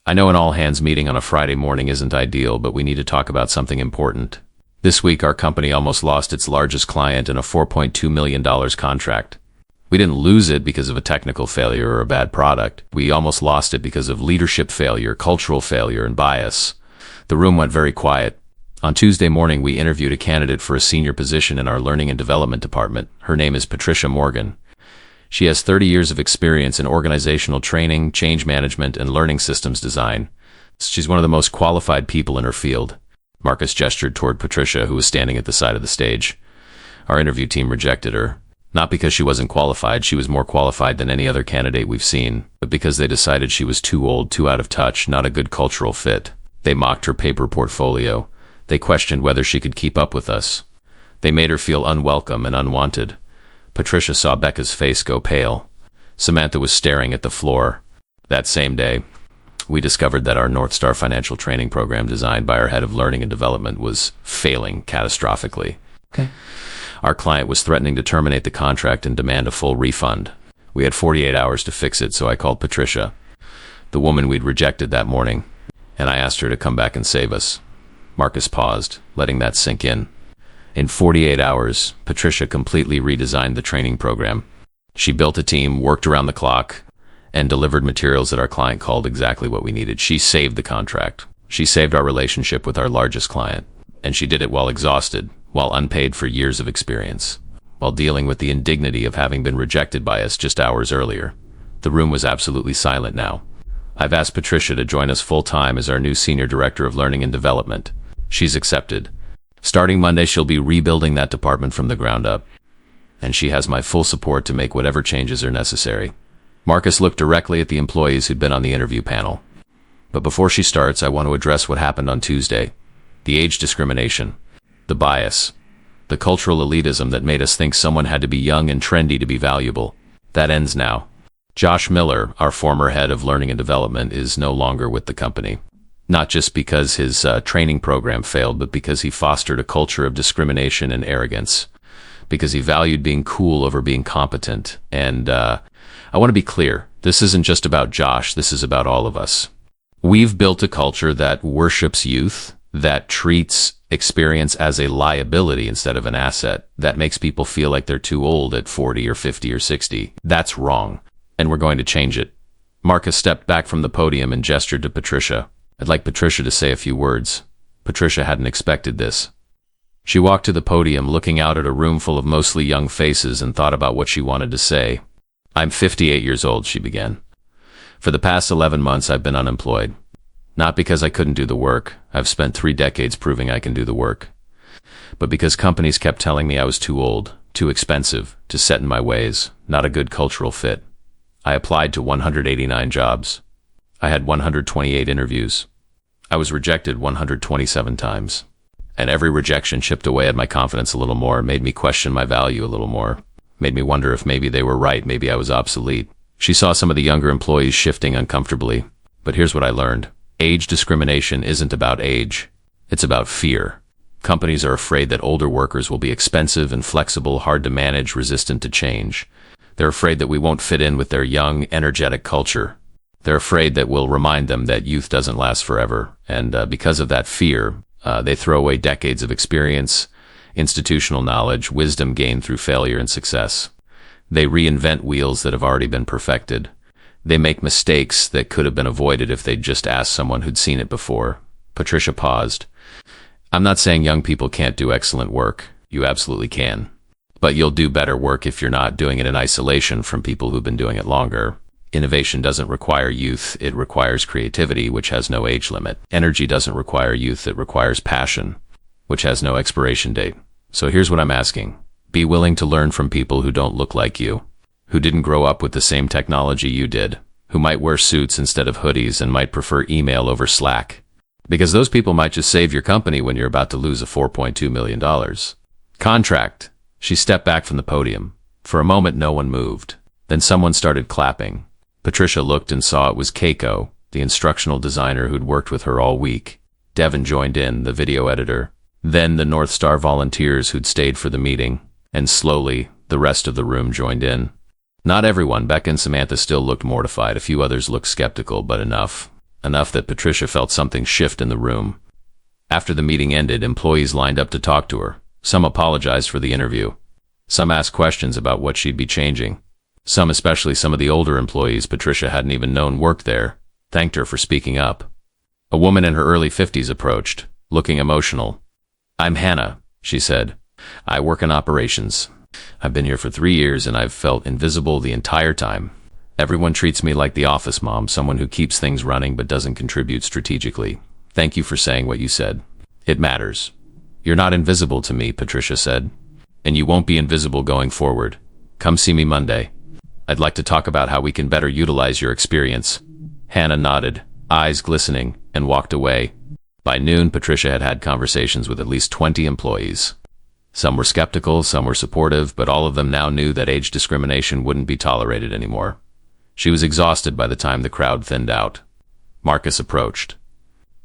"I know an all-hands meeting on a Friday morning isn't ideal, but we need to talk about something important. This week, our company almost lost its largest client in a $4.2 million contract. We didn't lose it because of a technical failure or a bad product. We almost lost it because of leadership failure, cultural failure, and bias." The room went very quiet. On Tuesday morning, we interviewed a candidate for a senior position in our learning and development department. Her name is Patricia Morgan. She has 30 years of experience in organizational training, change management, and learning systems design. She's one of the most qualified people in her field. Marcus gestured toward Patricia, who was standing at the side of the stage. Our interview team rejected her. Not because she wasn't qualified, she was more qualified than any other candidate we've seen, but because they decided she was too old, too out of touch, not a good cultural fit. They mocked her paper portfolio. They questioned whether she could keep up with us. They made her feel unwelcome and unwanted. Patricia saw Becca's face go pale. Samantha was staring at the floor. That same day, we discovered that our North Star financial training program designed by our head of learning and development was failing catastrophically. Okay. Our client was threatening to terminate the contract and demand a full refund. We had 48 hours to fix it, so I called Patricia, the woman we'd rejected that morning, and I asked her to come back and save us. Marcus paused, letting that sink in. In 48 hours, Patricia completely redesigned the training program. She built a team, worked around the clock, and delivered materials that our client called exactly what we needed. She saved the contract. She saved our relationship with our largest client. And she did it while exhausted, while unpaid for years of experience, while dealing with the indignity of having been rejected by us just hours earlier. The room was absolutely silent now. I've asked Patricia to join us full-time as our new Senior Director of Learning and Development. She's accepted. Starting Monday, she'll be rebuilding that department from the ground up. And she has my full support to make whatever changes are necessary. Marcus looked directly at the employees who'd been on the interview panel. But before she starts, I want to address what happened on Tuesday. The age discrimination. The bias. The cultural elitism that made us think someone had to be young and trendy to be valuable. That ends now. Josh Miller, our former head of learning and development, is no longer with the company. Not just because his training program failed, but because he fostered a culture of discrimination and arrogance. Because he valued being cool over being competent. And I want to be clear, this isn't just about Josh, this is about all of us. We've built a culture that worships youth, that treats experience as a liability instead of an asset, that makes people feel like they're too old at 40 or 50 or 60. That's wrong, and we're going to change it. Marcus stepped back from the podium and gestured to Patricia. I'd like Patricia to say a few words. Patricia hadn't expected this. She walked to the podium, looking out at a room full of mostly young faces, and thought about what she wanted to say. I'm 58 years old, she began. For the past 11 months, I've been unemployed. Not because I couldn't do the work. I've spent 3 decades proving I can do the work. But because companies kept telling me I was too old, too expensive, too set in my ways, not a good cultural fit. I applied to 189 jobs. I had 128 interviews. I was rejected 127 times. And every rejection chipped away at my confidence a little more, made me question my value a little more, made me wonder if maybe they were right, maybe I was obsolete. She saw some of the younger employees shifting uncomfortably. But here's what I learned. Age discrimination isn't about age. It's about fear. Companies are afraid that older workers will be expensive, inflexible, hard to manage, resistant to change. They're afraid that we won't fit in with their young, energetic culture. They're afraid that we'll remind them that youth doesn't last forever. And because of that fear, they throw away decades of experience, institutional knowledge, wisdom gained through failure and success. They reinvent wheels that have already been perfected. They make mistakes that could have been avoided if they'd just asked someone who'd seen it before. Patricia paused. I'm not saying young people can't do excellent work. You absolutely can. But you'll do better work if you're not doing it in isolation from people who've been doing it longer. Innovation doesn't require youth, it requires creativity, which has no age limit. Energy doesn't require youth, it requires passion, which has no expiration date. So here's what I'm asking. Be willing to learn from people who don't look like you, who didn't grow up with the same technology you did, who might wear suits instead of hoodies and might prefer email over Slack. Because those people might just save your company when you're about to lose a $4.2 million contract. She stepped back from the podium. For a moment, no one moved. Then someone started clapping. Patricia looked and saw it was Keiko, the instructional designer who'd worked with her all week. Devin joined in, the video editor. Then the North Star volunteers who'd stayed for the meeting. And slowly, the rest of the room joined in. Not everyone. Becca and Samantha still looked mortified. A few others looked skeptical, but enough. Enough that Patricia felt something shift in the room. After the meeting ended, employees lined up to talk to her. Some apologized for the interview. Some asked questions about what she'd be changing. Some, especially some of the older employees Patricia hadn't even known worked there, thanked her for speaking up. A woman in her early 50s approached, looking emotional. I'm Hannah, she said. I work in operations. I've been here for 3 years and I've felt invisible the entire time. Everyone treats me like the office mom, someone who keeps things running but doesn't contribute strategically. Thank you for saying what you said. It matters. You're not invisible to me, Patricia said. And you won't be invisible going forward. Come see me Monday. I'd like to talk about how we can better utilize your experience. Hannah nodded, eyes glistening, and walked away. By noon, Patricia had had conversations with at least 20 employees. Some were skeptical, some were supportive, but all of them now knew that age discrimination wouldn't be tolerated anymore. She was exhausted by the time the crowd thinned out. Marcus approached.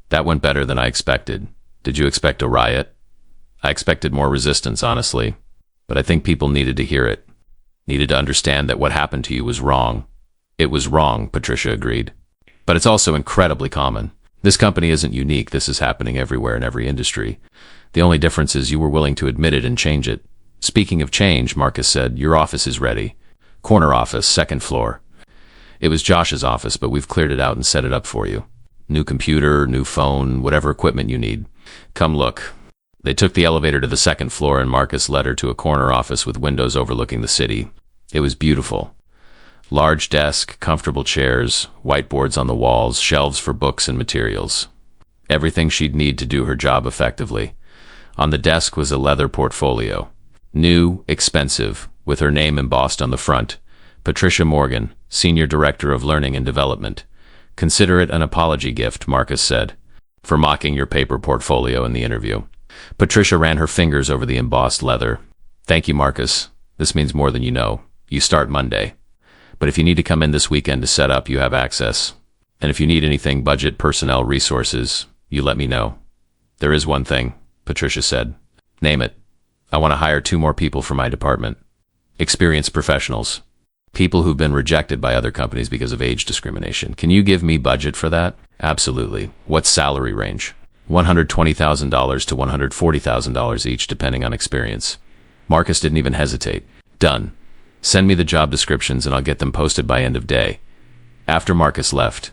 That went better than I expected. Did you expect a riot? I expected more resistance, honestly. But I think people needed to hear it. Needed to understand that what happened to you was wrong. It was wrong, Patricia agreed. But it's also incredibly common. This company isn't unique. This is happening everywhere in every industry. The only difference is you were willing to admit it and change it. Speaking of change, Marcus said, your office is ready. Corner office, 2nd floor. It was Josh's office, but we've cleared it out and set it up for you. New computer, new phone, whatever equipment you need. Come look. They took the elevator to the 2nd floor and Marcus led her to a corner office with windows overlooking the city. It was beautiful. Large desk, comfortable chairs, whiteboards on the walls, shelves for books and materials. everything she'd need to do her job effectively. On the desk was a leather portfolio. New, expensive, with her name embossed on the front. Patricia Morgan, Senior Director of Learning and Development. Consider it an apology gift, Marcus said, for mocking your paper portfolio in the interview. Patricia ran her fingers over the embossed leather. Thank you, Marcus. This means more than you know. You start Monday. But if you need to come in this weekend to set up, you have access. And if you need anything, budget, personnel, resources, you let me know. There is one thing, Patricia said. Name it. I want to hire 2 more people for my department. Experienced professionals. People who've been rejected by other companies because of age discrimination. Can you give me budget for that? Absolutely. What salary range? $120,000 to $140,000 each, depending on experience. Marcus didn't even hesitate. Done. Send me the job descriptions and I'll get them posted by end of day. After Marcus left,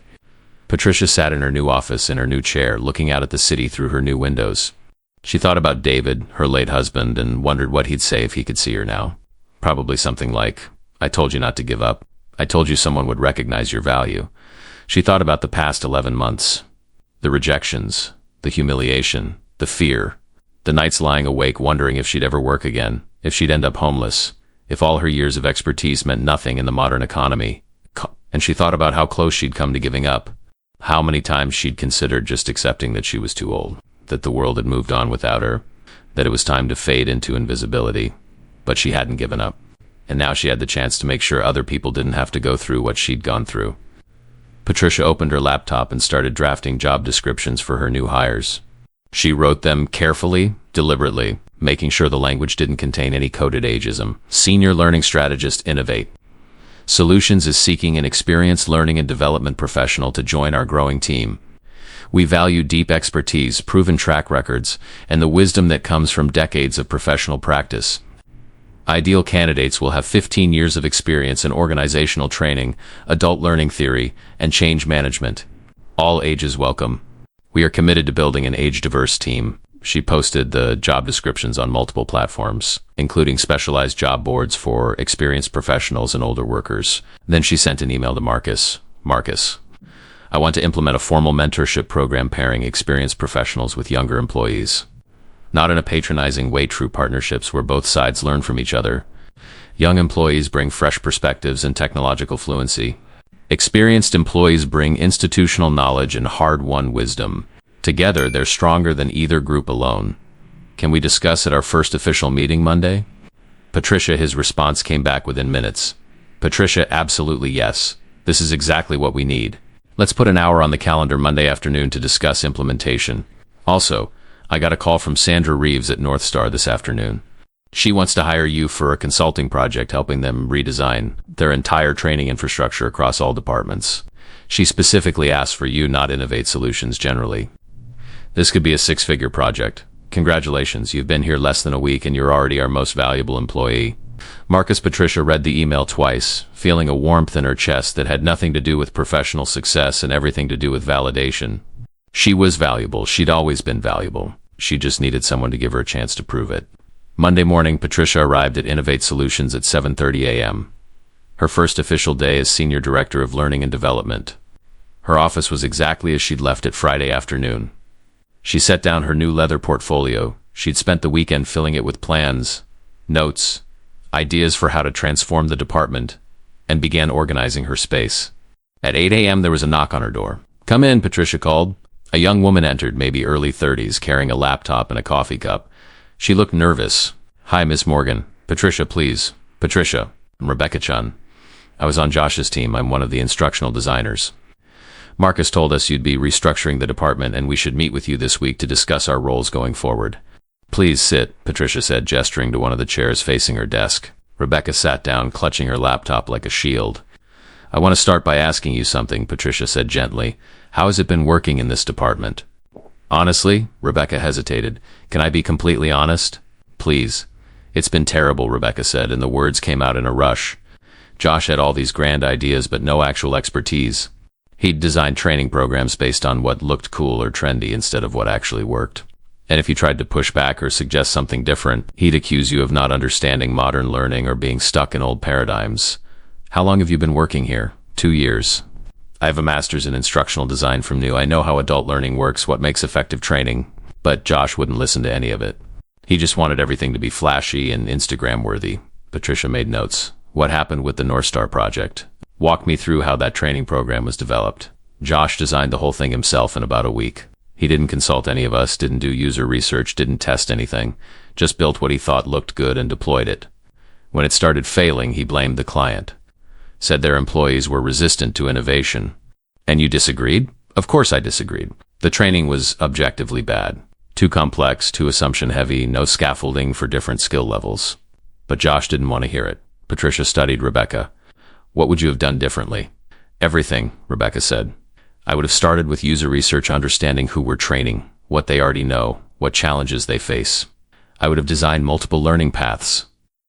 Patricia sat in her new office in her new chair, looking out at the city through her new windows. She thought about David, her late husband, and wondered what he'd say if he could see her now. Probably something like, I told you not to give up. I told you someone would recognize your value. She thought about the past 11 months. The rejections, the humiliation, the fear, the nights lying awake wondering if she'd ever work again, if she'd end up homeless, if all her years of expertise meant nothing in the modern economy. And she thought about how close she'd come to giving up, how many times she'd considered just accepting that she was too old, that the world had moved on without her, that it was time to fade into invisibility. But she hadn't given up. And now she had the chance to make sure other people didn't have to go through what she'd gone through. Patricia opened her laptop and started drafting job descriptions for her new hires. She wrote them carefully, deliberately, making sure the language didn't contain any coded ageism. Senior Learning Strategist, Innovate. Solutions is seeking an experienced learning and development professional to join our growing team. We value deep expertise, proven track records, and the wisdom that comes from decades of professional practice. Ideal candidates will have 15 years of experience in organizational training, adult learning theory, and change management. All ages welcome. We are committed to building an age-diverse team. She posted the job descriptions on multiple platforms, including specialized job boards for experienced professionals and older workers. Then she sent an email to Marcus. Marcus, I want to implement a formal mentorship program pairing experienced professionals with younger employees. Not in a patronizing way, true partnerships where both sides learn from each other. Young employees bring fresh perspectives and technological fluency. Experienced employees bring institutional knowledge and hard-won wisdom. Together, they're stronger than either group alone. Can we discuss at our first official meeting Monday? Patricia, his response came back within minutes. Patricia, absolutely yes. This is exactly what we need. Let's put an hour on the calendar Monday afternoon to discuss implementation. Also, I got a call from Sandra Reeves at North Star this afternoon. She wants to hire you for a consulting project helping them redesign their entire training infrastructure across all departments. She specifically asked for you, not Innovate Solutions generally. This could be a 6-figure project. Congratulations, you've been here less than a week and you're already our most valuable employee. Marcus. Patricia read the email twice, feeling a warmth in her chest that had nothing to do with professional success and everything to do with validation. She was valuable. She'd always been valuable. She just needed someone to give her a chance to prove it. Monday morning, Patricia arrived at Innovate Solutions at 7:30 a.m. Her first official day as Senior Director of Learning and Development. Her office was exactly as she'd left it Friday afternoon. She set down her new leather portfolio. She'd spent the weekend filling it with plans, notes, ideas for how to transform the department, and began organizing her space. At 8 a.m. there was a knock on her door. Come in, Patricia called. A young woman entered, maybe early 30s, carrying a laptop and a coffee cup. She looked nervous. Hi, Miss Morgan. Patricia, please. Patricia, I'm Rebecca Chun. I was on Josh's team. I'm one of the instructional designers. Marcus told us you'd be restructuring the department and we should meet with you this week to discuss our roles going forward. Please sit, Patricia said, gesturing to one of the chairs facing her desk. Rebecca sat down, clutching her laptop like a shield. I want to start by asking you something, Patricia said gently. How has it been working in this department? Honestly, Rebecca hesitated. Can I be completely honest? Please. It's been terrible, Rebecca said, and the words came out in a rush. Josh had all these grand ideas but no actual expertise. He'd designed training programs based on what looked cool or trendy instead of what actually worked. And if you tried to push back or suggest something different, he'd accuse you of not understanding modern learning or being stuck in old paradigms. How long have you been working here? 2 years. I have a master's in instructional design from NU. I know how adult learning works, what makes effective training. But Josh wouldn't listen to any of it. He just wanted everything to be flashy and Instagram-worthy. Patricia made notes. What happened with the North Star project? Walk me through how that training program was developed. Josh designed the whole thing himself in about a week. He didn't consult any of us, didn't do user research, didn't test anything, just built what he thought looked good and deployed it. When it started failing, he blamed the client. Said their employees were resistant to innovation. And you disagreed? Of course I disagreed. The training was objectively bad. Too complex, too assumption-heavy, no scaffolding for different skill levels. But Josh didn't want to hear it. Patricia studied Rebecca. What would you have done differently? Everything, Rebecca said. I would have started with user research, understanding who we're training, what they already know, what challenges they face. I would have designed multiple learning paths.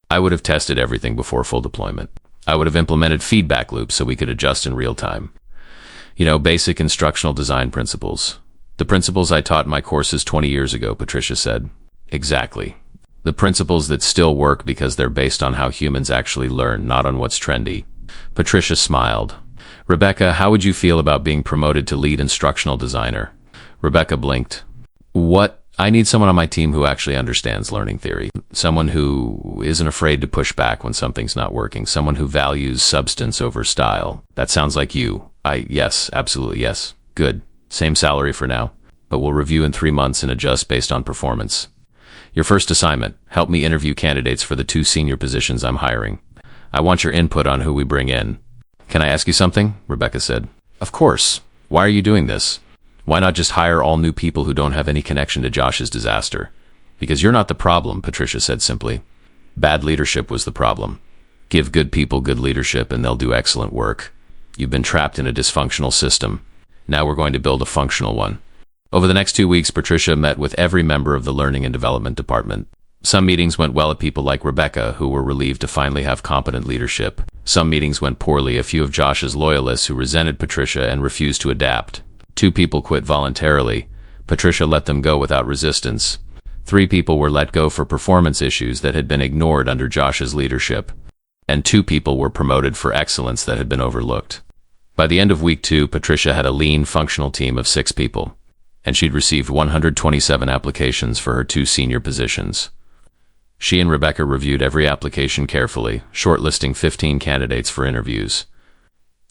I would have tested everything before full deployment. I would have implemented feedback loops so we could adjust in real time. Basic instructional design principles. The principles I taught in my courses 20 years ago, Patricia said. Exactly. The principles that still work because they're based on how humans actually learn, not on what's trendy. Patricia smiled. Rebecca, how would you feel about being promoted to lead instructional designer? Rebecca blinked. What? I need someone on my team who actually understands learning theory. Someone who isn't afraid to push back when something's not working. Someone who values substance over style. That sounds like you. Yes, absolutely, yes. Good. Same salary for now. But we'll review in 3 months and adjust based on performance. Your first assignment, help me interview candidates for the 2 senior positions I'm hiring. I want your input on who we bring in. Can I ask you something? Rebecca said. Of course. Why are you doing this? Why not just hire all new people who don't have any connection to Josh's disaster? Because you're not the problem, Patricia said simply. Bad leadership was the problem. Give good people good leadership and they'll do excellent work. You've been trapped in a dysfunctional system. Now we're going to build a functional one. Over the next 2 weeks, Patricia met with every member of the Learning and Development Department. Some meetings went well at people like Rebecca, who were relieved to finally have competent leadership. Some meetings went poorly, a few of Josh's loyalists who resented Patricia and refused to adapt. 2 people quit voluntarily. Patricia let them go without resistance. 3 people were let go for performance issues that had been ignored under Josh's leadership. And 2 people were promoted for excellence that had been overlooked. By the end of week 2, Patricia had a lean, functional team of 6 people, and she'd received 127 applications for her 2 senior positions. She and Rebecca reviewed every application carefully, shortlisting 15 candidates for interviews.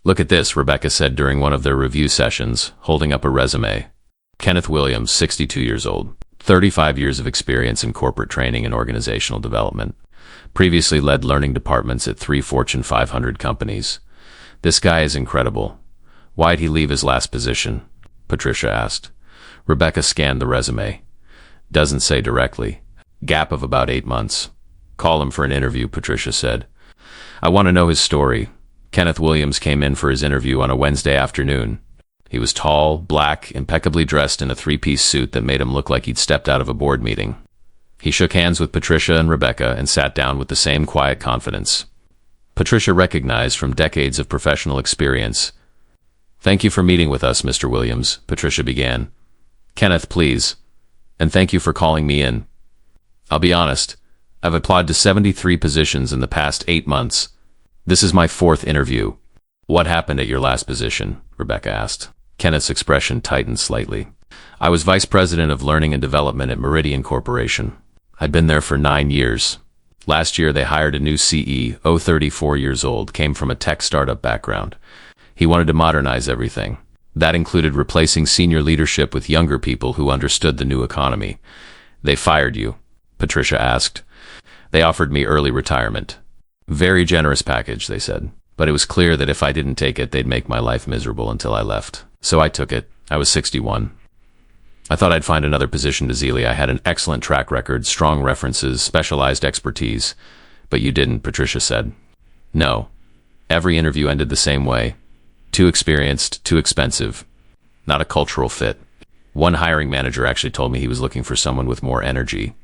Look at this, Rebecca said during one of their review sessions, holding up a resume. Kenneth Williams, 62 years old, 35 years of experience in corporate training and organizational development. Previously led learning departments at 3 Fortune 500 companies. This guy is incredible. Why'd he leave his last position? Patricia asked. Rebecca scanned the resume. Doesn't say directly. Gap of about 8 months. Call him for an interview, Patricia said. I want to know his story. Kenneth Williams came in for his interview on a Wednesday afternoon. He was tall, black, impeccably dressed in a 3-piece suit that made him look like he'd stepped out of a board meeting. He shook hands with Patricia and Rebecca and sat down with the same quiet confidence. Patricia recognized from decades of professional experience. Thank you for meeting with us, Mr. Williams, Patricia began. Kenneth, please. And thank you for calling me in. I'll be honest, I've applied to 73 positions in the past 8 months. This is my 4th interview. What happened at your last position? Rebecca asked. Kenneth's expression tightened slightly. I was vice president of learning and development at Meridian Corporation. I'd been there for 9 years. Last year they hired a new CEO, 34 years old, came from a tech startup background. He wanted to modernize everything. That included replacing senior leadership with younger people who understood the new economy. They fired you? Patricia asked. They offered me early retirement. Very generous package, they said. But it was clear that if I didn't take it, they'd make my life miserable until I left. So I took it. I was 61. I thought I'd find another position to Zealy. I had an excellent track record, strong references, specialized expertise. But you didn't, Patricia said. No. Every interview ended the same way. Too experienced, too expensive. Not a cultural fit. One hiring manager actually told me he was looking for someone with more energy.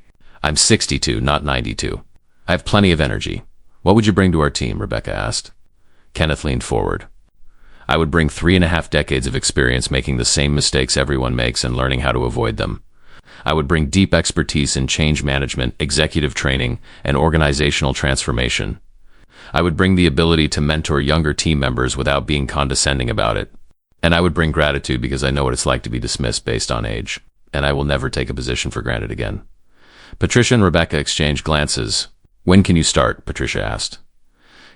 I'm 62, not 92. I have plenty of energy. What would you bring to our team? Rebecca asked. Kenneth leaned forward. I would bring 3.5 decades of experience making the same mistakes everyone makes and learning how to avoid them. I would bring deep expertise in change management, executive training, and organizational transformation. I would bring the ability to mentor younger team members without being condescending about it. And I would bring gratitude because I know what it's like to be dismissed based on age, and I will never take a position for granted again. Patricia and Rebecca exchanged glances. When can you start? Patricia asked.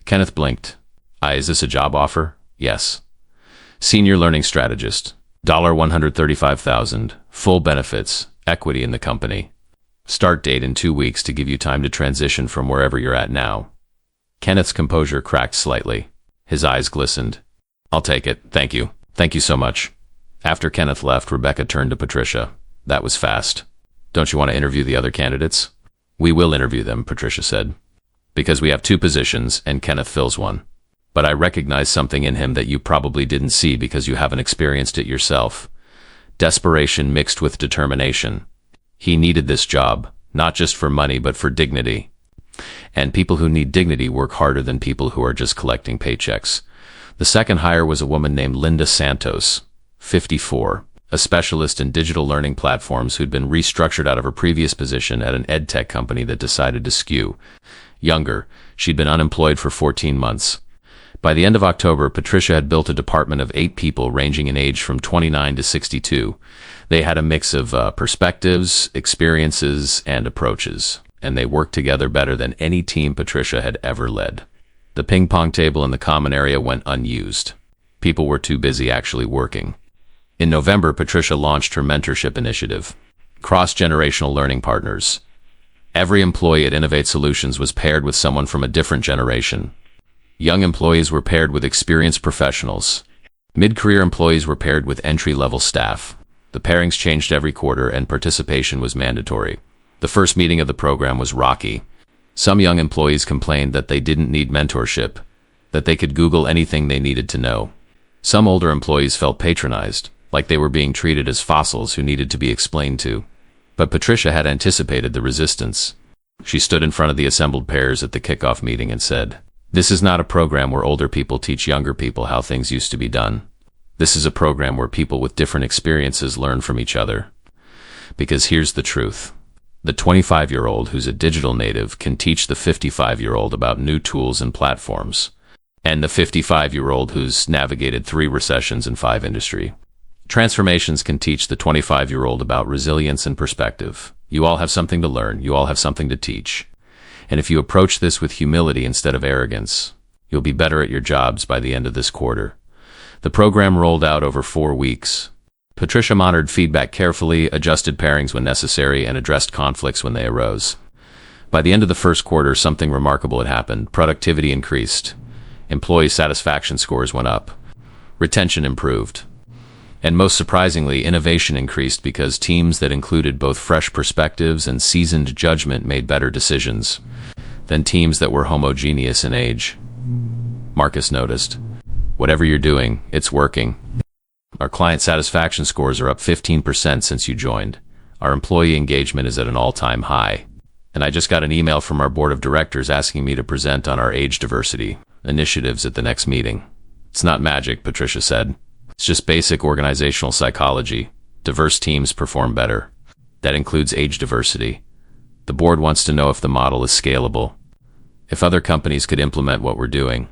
Kenneth blinked. Is this a job offer? Yes. Senior Learning Strategist. $135,000. Full benefits. Equity in the company. Start date in 2 weeks to give you time to transition from wherever you're at now. Kenneth's composure cracked slightly. His eyes glistened. I'll take it. Thank you. Thank you so much. After Kenneth left, Rebecca turned to Patricia. That was fast. Don't you want to interview the other candidates? We will interview them, Patricia said. Because we have 2 positions and Kenneth fills one. But I recognize something in him that you probably didn't see because you haven't experienced it yourself. Desperation mixed with determination. He needed this job, not just for money but for dignity. And people who need dignity work harder than people who are just collecting paychecks. The second hire was a woman named Linda Santos, 54, a specialist in digital learning platforms who'd been restructured out of her previous position at an ed tech company that decided to skew younger. She'd been unemployed for 14 months. By the end of October, Patricia had built a department of 8 people ranging in age from 29 to 62. They had a mix of perspectives, experiences, and approaches, and they worked together better than any team Patricia had ever led. The ping-pong table in the common area went unused. People were too busy actually working. In November, Patricia launched her mentorship initiative, Cross-Generational Learning Partners. Every employee at Innovate Solutions was paired with someone from a different generation. Young employees were paired with experienced professionals. Mid-career employees were paired with entry-level staff. The pairings changed every quarter and participation was mandatory. The first meeting of the program was rocky. Some young employees complained that they didn't need mentorship, that they could Google anything they needed to know. Some older employees felt patronized, like they were being treated as fossils who needed to be explained to. But Patricia had anticipated the resistance. She stood in front of the assembled pairs at the kickoff meeting and said, "This is not a program where older people teach younger people how things used to be done. This is a program where people with different experiences learn from each other. Because here's the truth. The 25-year-old who's a digital native can teach the 55-year-old about new tools and platforms. And the 55-year-old who's navigated 3 recessions and 5 industry transformations can teach the 25-year-old about resilience and perspective. You all have something to learn. You all have something to teach. And if you approach this with humility instead of arrogance, you'll be better at your jobs by the end of this quarter." The program rolled out over 4 weeks. Patricia monitored feedback carefully, adjusted pairings when necessary, and addressed conflicts when they arose. By the end of the first quarter, something remarkable had happened. Productivity increased. Employee satisfaction scores went up. Retention improved. And most surprisingly, innovation increased because teams that included both fresh perspectives and seasoned judgment made better decisions than teams that were homogeneous in age. Marcus noticed, "Whatever you're doing, it's working. Our client satisfaction scores are up 15% since you joined. Our employee engagement is at an all-time high. And I just got an email from our board of directors asking me to present on our age diversity initiatives at the next meeting." "It's not magic," Patricia said. "It's just basic organizational psychology. Diverse teams perform better. That includes age diversity. The board wants to know if the model is scalable. If other companies could implement what we're doing."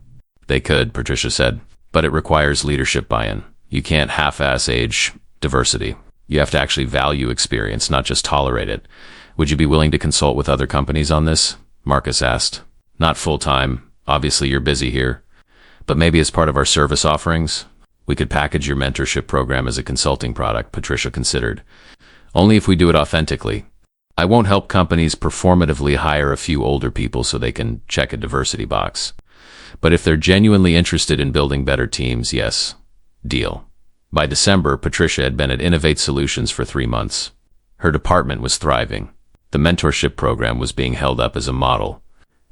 "They could," Patricia said, "but it requires leadership buy-in. You can't half-ass age diversity. You have to actually value experience, not just tolerate it." "Would you be willing to consult with other companies on this?" Marcus asked. "Not full-time. Obviously you're busy here. But maybe as part of our service offerings? We could package your mentorship program as a consulting product," Patricia considered. "Only if we do it authentically. I won't help companies performatively hire a few older people so they can check a diversity box. But if they're genuinely interested in building better teams, yes. Deal." By December, Patricia had been at Innovate Solutions for 3 months. Her department was thriving. The mentorship program was being held up as a model,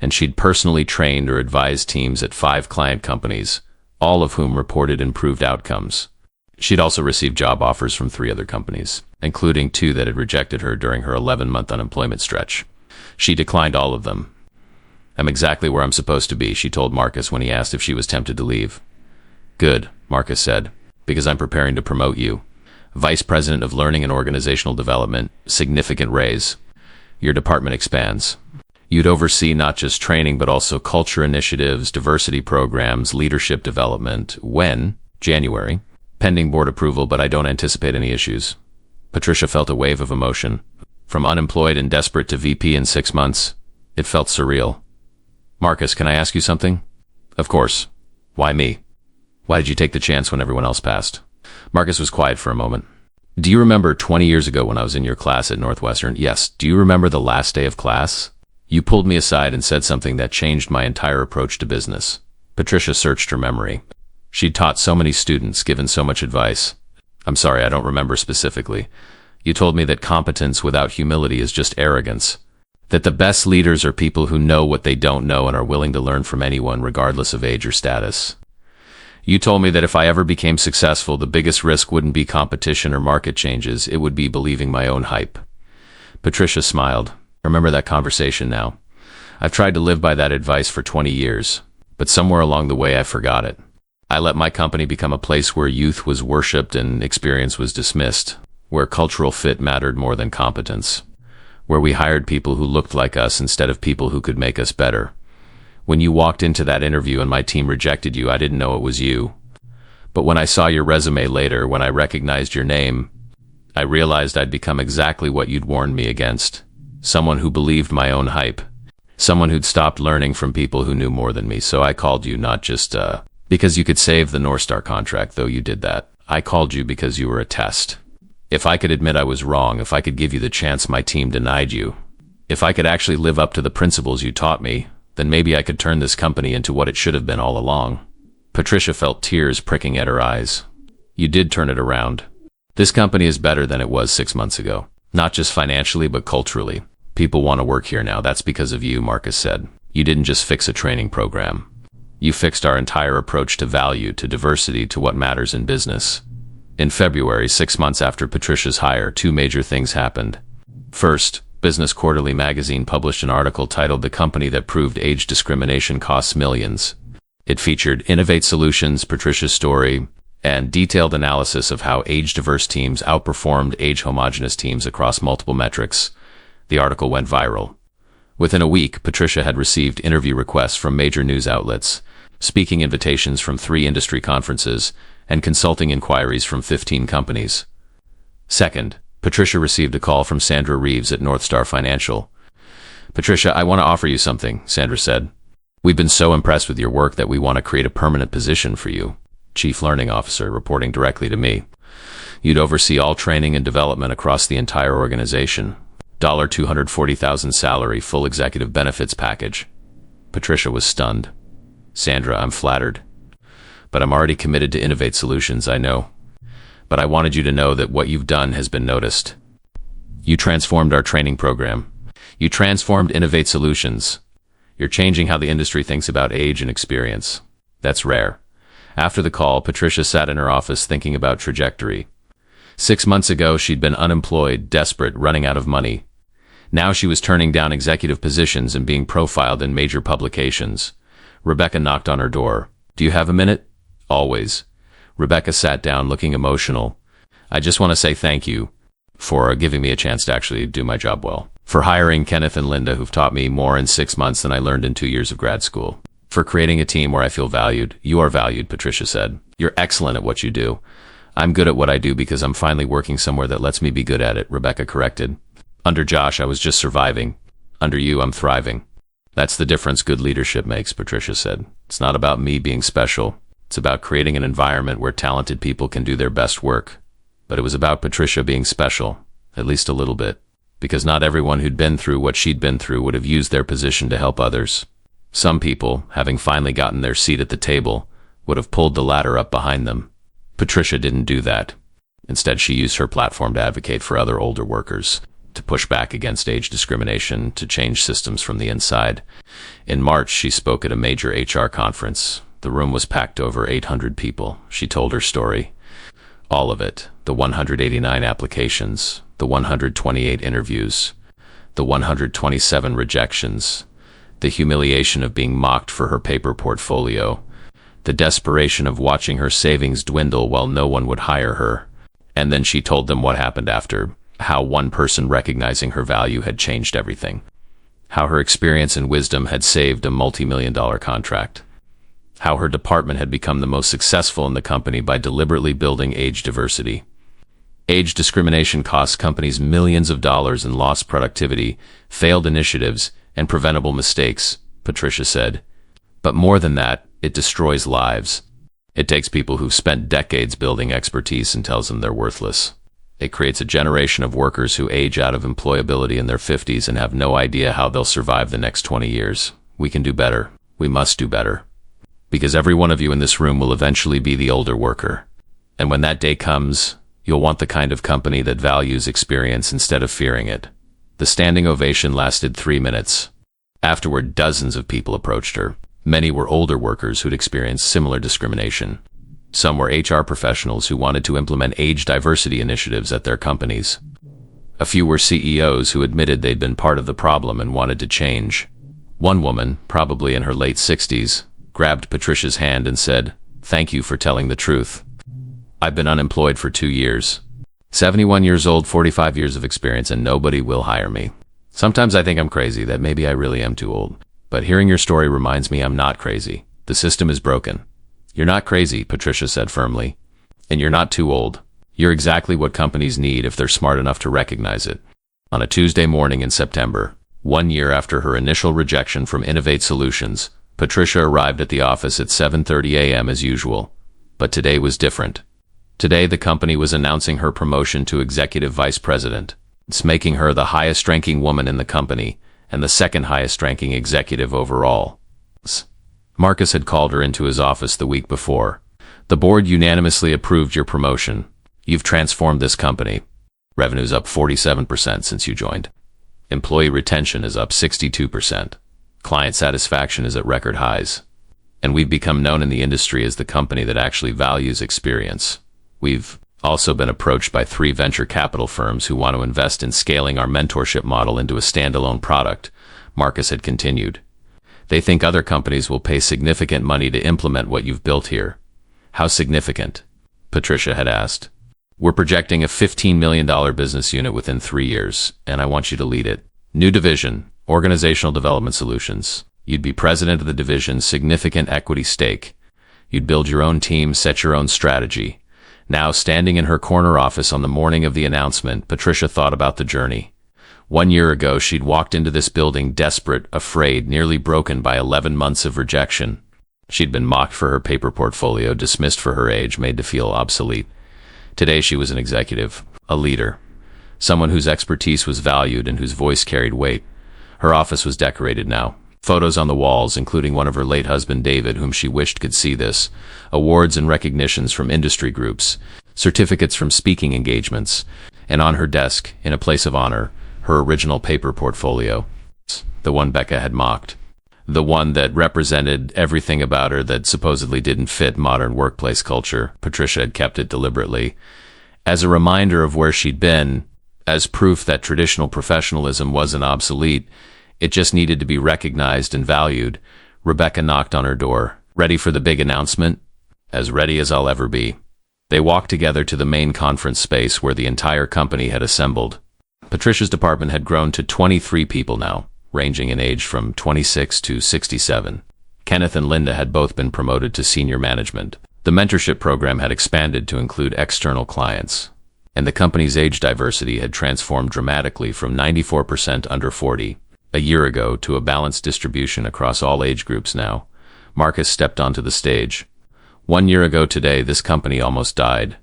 and she'd personally trained or advised teams at 5 client companies, all of whom reported improved outcomes. She'd also received job offers from 3 other companies, including 2 that had rejected her during her 11-month unemployment stretch. She declined all of them. "I'm exactly where I'm supposed to be," she told Marcus when he asked if she was tempted to leave. "Good," Marcus said, "because I'm preparing to promote you. Vice President of Learning and Organizational Development, significant raise. Your department expands. You'd oversee not just training but also culture initiatives, diversity programs, leadership development." "When?" "January." Pending board approval, but I don't anticipate any issues. Patricia felt a wave of emotion. From unemployed and desperate to VP in 6 months, it felt surreal. Marcus, can I ask you something? Of course. Why me? Why did you take the chance when everyone else passed? Marcus was quiet for a moment. Do you remember 20 years ago when I was in your class at Northwestern? Yes. Do you remember the last day of class? You pulled me aside and said something that changed my entire approach to business. Patricia searched her memory. She'd taught so many students, given so much advice. I'm sorry, I don't remember specifically. You told me that competence without humility is just arrogance. That the best leaders are people who know what they don't know and are willing to learn from anyone regardless of age or status. You told me that if I ever became successful, the biggest risk wouldn't be competition or market changes, it would be believing my own hype. Patricia smiled. I remember that conversation now. I've tried to live by that advice for 20 years, but somewhere along the way I forgot it. I let my company become a place where youth was worshipped and experience was dismissed, where cultural fit mattered more than competence, where we hired people who looked like us instead of people who could make us better. When you walked into that interview and my team rejected you, I didn't know it was you. But when I saw your resume later, when I recognized your name, I realized I'd become exactly what you'd warned me against. Someone who believed my own hype. Someone who'd stopped learning from people who knew more than me. So I called you not just because you could save the North Star contract, though you did that. I called you because you were a test. If I could admit I was wrong, if I could give you the chance my team denied you, if I could actually live up to the principles you taught me, then maybe I could turn this company into what it should have been all along. Patricia felt tears pricking at her eyes. You did turn it around. This company is better than it was 6 months ago. Not just financially, but culturally. People want to work here now. That's because of you, Marcus said. You didn't just fix a training program. You fixed our entire approach to value, to diversity, to what matters in business. In February, 6 months after Patricia's hire, 2 major things happened. First, Business Quarterly magazine published an article titled "The Company That Proved Age Discrimination Costs Millions." It featured Innovate Solutions, Patricia's story, and detailed analysis of how age-diverse teams outperformed age-homogeneous teams across multiple metrics. The article went viral. Within a week, Patricia had received interview requests from major news outlets, speaking invitations from 3 industry conferences, and consulting inquiries from 15 companies. Second, Patricia received a call from Sandra Reeves at North Star Financial. Patricia, I want to offer you something, Sandra said. We've been so impressed with your work that we want to create a permanent position for you. Chief Learning Officer, reporting directly to me. You'd oversee all training and development across the entire organization. $240,000 salary, full executive benefits package. Patricia was stunned. Sandra, I'm flattered. But I'm already committed to Innovate Solutions, I know. But I wanted you to know that what you've done has been noticed. You transformed our training program. You transformed Innovate Solutions. You're changing how the industry thinks about age and experience. That's rare. After the call, Patricia sat in her office thinking about trajectory. 6 months ago, she'd been unemployed, desperate, running out of money. Now she was turning down executive positions and being profiled in major publications. Rebecca knocked on her door. Do you have a minute? Always. Rebecca sat down, looking emotional. I just want to say thank you for giving me a chance to actually do my job well. For hiring Kenneth and Linda, who've taught me more in 6 months than I learned in 2 years of grad school. For creating a team where I feel valued. You are valued, Patricia said. You're excellent at what you do. I'm good at what I do because I'm finally working somewhere that lets me be good at it, Rebecca corrected. Under Josh, I was just surviving. Under you, I'm thriving. That's the difference good leadership makes, Patricia said. It's not about me being special. It's about creating an environment where talented people can do their best work. But it was about Patricia being special, at least a little bit, because not everyone who'd been through what she'd been through would have used their position to help others. Some people, having finally gotten their seat at the table, would have pulled the ladder up behind them. Patricia didn't do that. Instead, she used her platform to advocate for other older workers, to push back against age discrimination, to change systems from the inside. In March, she spoke at a major HR conference. The room was packed over 800 people. She told her story. All of it. The 189 applications, the 128 interviews, the 127 rejections, the humiliation of being mocked for her paper portfolio, the desperation of watching her savings dwindle while no one would hire her. And then she told them what happened after, how one person recognizing her value had changed everything, how her experience and wisdom had saved a multi-million-dollar contract. how her department had become the most successful in the company by deliberately building age diversity. Age discrimination costs companies millions of dollars in lost productivity, failed initiatives, and preventable mistakes, Patricia said. But more than that, it destroys lives. It takes people who've spent decades building expertise and tells them they're worthless. It creates a generation of workers who age out of employability in their 50s and have no idea how they'll survive the next 20 years. We can do better. We must do better. Because every one of you in this room will eventually be the older worker. And when that day comes, you'll want the kind of company that values experience instead of fearing it. The standing ovation lasted 3 minutes. Afterward, dozens of people approached her. Many were older workers who'd experienced similar discrimination. Some were HR professionals who wanted to implement age diversity initiatives at their companies. A few were CEOs who admitted they'd been part of the problem and wanted to change. One woman, probably in her late 60s, grabbed Patricia's hand and said, "Thank you for telling the truth. I've been unemployed for 2 years. 71 years old, 45 years of experience, and nobody will hire me. Sometimes I think I'm crazy, that maybe I really am too old. But hearing your story reminds me I'm not crazy. The system is broken." "You're not crazy," Patricia said firmly. "And you're not too old. You're exactly what companies need if they're smart enough to recognize it." On a Tuesday morning in September, 1 year after her initial rejection from Innovate Solutions, Patricia arrived at the office at 7:30 a.m. as usual. But today was different. Today, the company was announcing her promotion to Executive Vice President. It's making her the highest-ranking woman in the company and the second highest-ranking executive overall. Marcus had called her into his office the week before. "The board unanimously approved your promotion. You've transformed this company. Revenue's up 47% since you joined. Employee retention is up 62%. Client satisfaction is at record highs. And we've become known in the industry as the company that actually values experience. We've also been approached by 3 venture capital firms who want to invest in scaling our mentorship model into a standalone product," Marcus had continued. "They think other companies will pay significant money to implement what you've built here." "How significant?" Patricia had asked. "We're projecting a $15 million business unit within 3 years, and I want you to lead it. New division, Organizational Development Solutions. You'd be president of the division's significant equity stake. You'd build your own team, set your own strategy." Now, standing in her corner office on the morning of the announcement, Patricia thought about the journey. 1 year ago, she'd walked into this building desperate, afraid, nearly broken by 11 months of rejection. She'd been mocked for her paper portfolio, dismissed for her age, made to feel obsolete. Today, she was an executive, a leader, someone whose expertise was valued and whose voice carried weight. Her office was decorated now. Photos on the walls, including one of her late husband David, whom she wished could see this, awards and recognitions from industry groups, certificates from speaking engagements, and on her desk, in a place of honor, her original paper portfolio, the one Becca had mocked, the one that represented everything about her that supposedly didn't fit modern workplace culture. Patricia had kept it deliberately, as a reminder of where she'd been, as proof that traditional professionalism wasn't obsolete. It just needed to be recognized and valued. Rebecca knocked on her door. "Ready for the big announcement?" "As ready as I'll ever be." They walked together to the main conference space where the entire company had assembled. Patricia's department had grown to 23 people now, ranging in age from 26 to 67. Kenneth and Linda had both been promoted to senior management. The mentorship program had expanded to include external clients. And the company's age diversity had transformed dramatically from 94% under 40 a year ago to a balanced distribution across all age groups now. Marcus stepped onto the stage. 1 year ago today, this company almost died.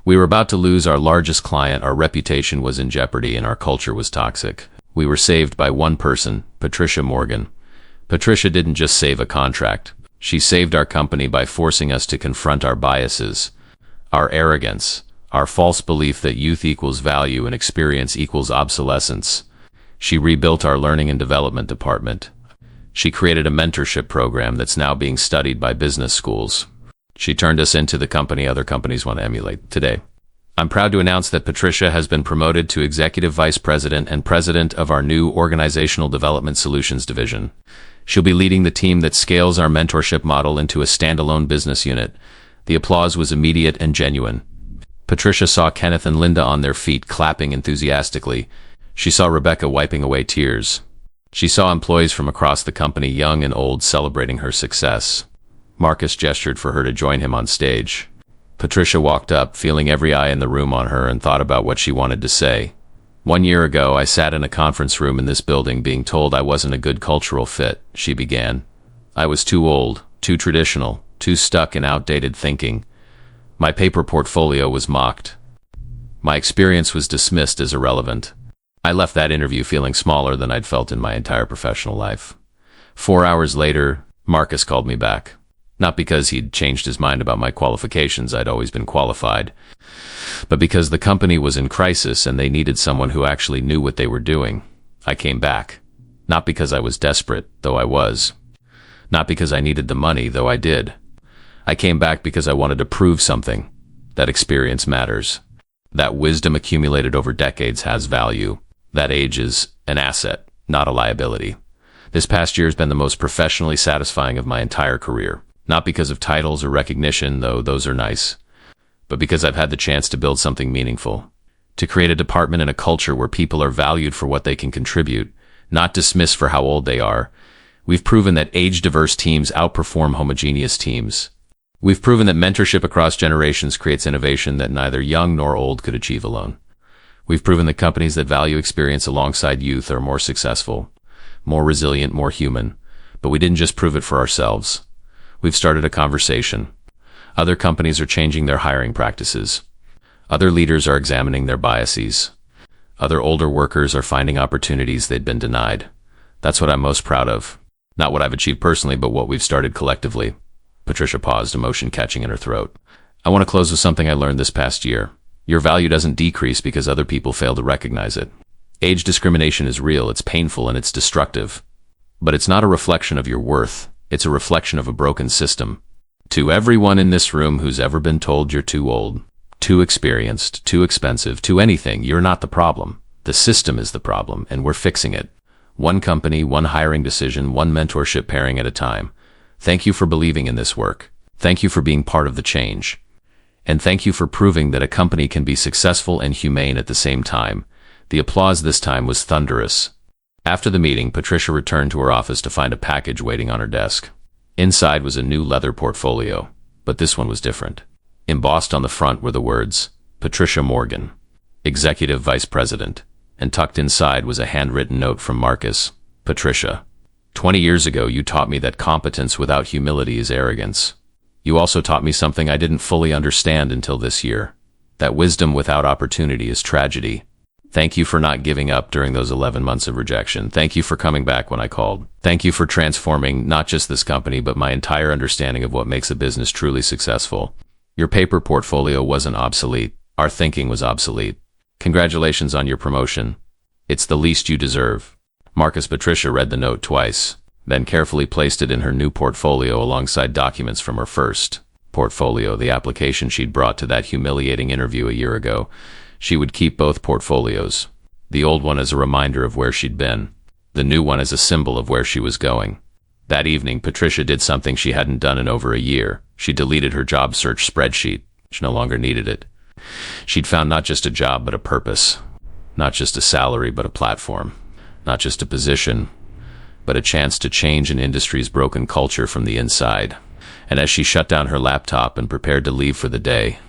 We were about to lose our largest client, our reputation was in jeopardy, and our culture was toxic. We were saved by one person, Patricia Morgan. Patricia didn't just save a contract. She saved our company by forcing us to confront our biases, our arrogance, our false belief that youth equals value and experience equals obsolescence. She rebuilt our learning and development department. She created a mentorship program that's now being studied by business schools. She turned us into the company other companies want to emulate today. I'm proud to announce that Patricia has been promoted to Executive Vice President and President of our new Organizational Development Solutions division. She'll be leading the team that scales our mentorship model into a standalone business unit. The applause was immediate and genuine. Patricia saw Kenneth and Linda on their feet, clapping enthusiastically. She saw Rebecca wiping away tears. She saw employees from across the company, young and old, celebrating her success. Marcus gestured for her to join him on stage. Patricia walked up, feeling every eye in the room on her, and thought about what she wanted to say. 1 year ago, I sat in a conference room in this building being told I wasn't a good cultural fit, she began. I was too old, too traditional, too stuck in outdated thinking. My paper portfolio was mocked. My experience was dismissed as irrelevant. I left that interview feeling smaller than I'd felt in my entire professional life. 4 hours later, Marcus called me back. Not because he'd changed his mind about my qualifications, I'd always been qualified, but because the company was in crisis and they needed someone who actually knew what they were doing. I came back. Not because I was desperate, though I was. Not because I needed the money, though I did. I came back because I wanted to prove something. That experience matters. That wisdom accumulated over decades has value. That age is an asset, not a liability. This past year has been the most professionally satisfying of my entire career. Not because of titles or recognition, though those are nice, but because I've had the chance to build something meaningful. To create a department and a culture where people are valued for what they can contribute, not dismissed for how old they are. We've proven that age-diverse teams outperform homogeneous teams. We've proven that mentorship across generations creates innovation that neither young nor old could achieve alone. We've proven that companies that value experience alongside youth are more successful, more resilient, more human. But we didn't just prove it for ourselves. We've started a conversation. Other companies are changing their hiring practices. Other leaders are examining their biases. Other older workers are finding opportunities they'd been denied. That's what I'm most proud of. Not what I've achieved personally, but what we've started collectively. Patricia paused, emotion catching in her throat. I want to close with something I learned this past year. Your value doesn't decrease because other people fail to recognize it. Age discrimination is real, it's painful, and it's destructive. But it's not a reflection of your worth. It's a reflection of a broken system. To everyone in this room who's ever been told you're too old, too experienced, too expensive, too anything, you're not the problem. The system is the problem, and we're fixing it. One company, one hiring decision, one mentorship pairing at a time. Thank you for believing in this work. Thank you for being part of the change. And thank you for proving that a company can be successful and humane at the same time. The applause this time was thunderous. After the meeting, Patricia returned to her office to find a package waiting on her desk. Inside was a new leather portfolio, but this one was different. Embossed on the front were the words, Patricia Morgan, Executive Vice President, and tucked inside was a handwritten note from Marcus. Patricia, 20 years ago you taught me that competence without humility is arrogance. You also taught me something I didn't fully understand until this year, that wisdom without opportunity is tragedy. Thank you for not giving up during those 11 months of rejection. Thank you for coming back when I called. Thank you for transforming not just this company, but my entire understanding of what makes a business truly successful. Your paper portfolio wasn't obsolete. Our thinking was obsolete. Congratulations on your promotion. It's the least you deserve. Patricia read the note twice, then carefully placed it in her new portfolio alongside documents from her first portfolio, the application she'd brought to that humiliating interview a year ago. She would keep both portfolios, the old one as a reminder of where she'd been, the new one as a symbol of where she was going. That evening, Patricia did something she hadn't done in over a year. She deleted her job search spreadsheet. She no longer needed it. She'd found not just a job, but a purpose. Not just a salary, but a platform. Not just a position, but a chance to change an industry's broken culture from the inside. And as she shut down her laptop and prepared to leave for the day,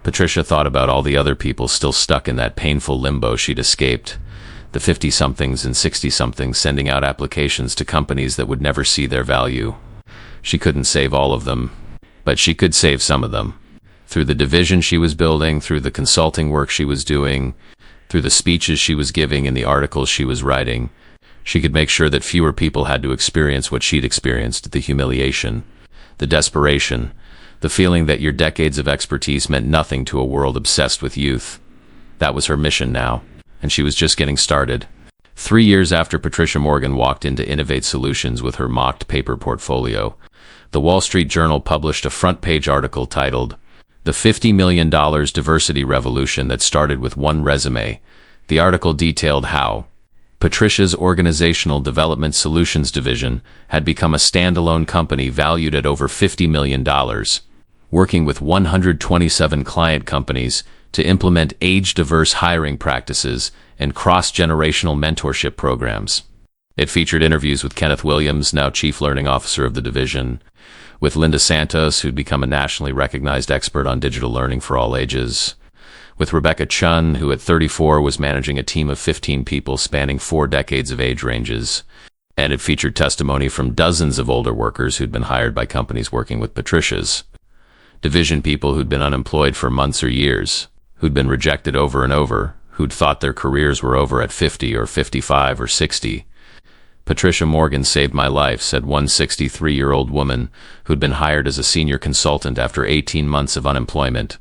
Patricia thought about all the other people still stuck in that painful limbo she'd escaped. The 50-somethings and 60-somethings sending out applications to companies that would never see their value. She couldn't save all of them, but she could save some of them. Through the division she was building, through the consulting work she was doing, through the speeches she was giving and the articles she was writing, she could make sure that fewer people had to experience what she'd experienced, the humiliation, the desperation, the feeling that your decades of expertise meant nothing to a world obsessed with youth. That was her mission now, and she was just getting started. 3 years after Patricia Morgan walked into Innovate Solutions with her mocked paper portfolio, the Wall Street Journal published a front-page article titled, The $50 Million Diversity Revolution That Started with One Resume. The article detailed how Patricia's Organizational Development Solutions division had become a standalone company valued at over $50 million, working with 127 client companies to implement age-diverse hiring practices and cross-generational mentorship programs. It featured interviews with Kenneth Williams, now Chief Learning Officer of the division, with Linda Santos, who'd become a nationally recognized expert on digital learning for all ages, with Rebecca Chun, who at 34 was managing a team of 15 people spanning 4 decades of age ranges, and it featured testimony from dozens of older workers who'd been hired by companies working with Patricia's division, people who'd been unemployed for months or years, who'd been rejected over and over, who'd thought their careers were over at 50 or 55 or 60. Patricia Morgan saved my life, said one 63-year-old woman who'd been hired as a senior consultant after 18 months of unemployment.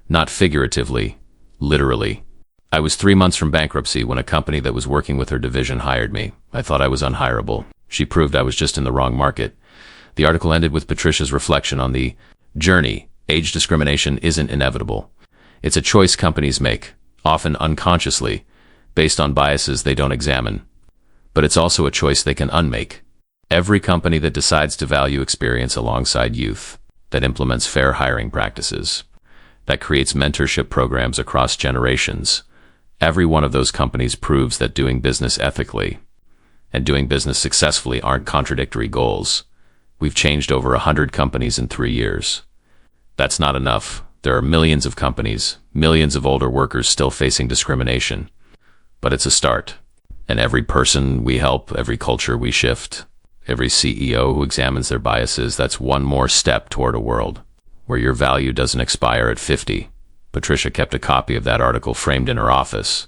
Not figuratively, literally. I was 3 months from bankruptcy when a company that was working with her division hired me. I thought I was unhireable. She proved I was just in the wrong market. The article ended with Patricia's reflection on the journey. Age discrimination isn't inevitable. It's a choice companies make, often unconsciously, based on biases they don't examine. But it's also a choice they can unmake. Every company that decides to value experience alongside youth, that implements fair hiring practices, that creates mentorship programs across generations, every one of those companies proves that doing business ethically and doing business successfully aren't contradictory goals. We've changed over 100 companies in 3 years. That's not enough. There are millions of companies, millions of older workers still facing discrimination. But it's a start. And every person we help, every culture we shift, every CEO who examines their biases, that's one more step toward a world where your value doesn't expire at 50. Patricia kept a copy of that article framed in her office,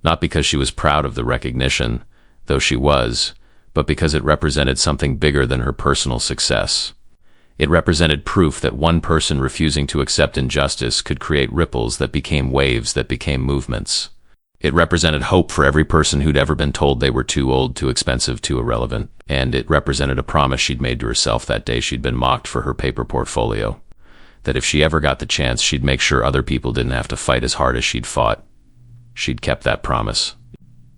not because she was proud of the recognition, though she was, but because it represented something bigger than her personal success. It represented proof that one person refusing to accept injustice could create ripples that became waves that became movements. It represented hope for every person who'd ever been told they were too old, too expensive, too irrelevant. And it represented a promise she'd made to herself that day she'd been mocked for her paper portfolio. That if she ever got the chance, she'd make sure other people didn't have to fight as hard as she'd fought. She'd kept that promise.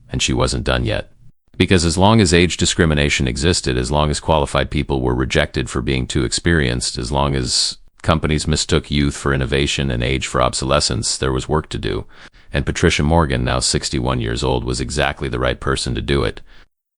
And she wasn't done yet. Because as long as age discrimination existed, as long as qualified people were rejected for being too experienced, as long as companies mistook youth for innovation and age for obsolescence, there was work to do. And Patricia Morgan, now 61 years old, was exactly the right person to do it.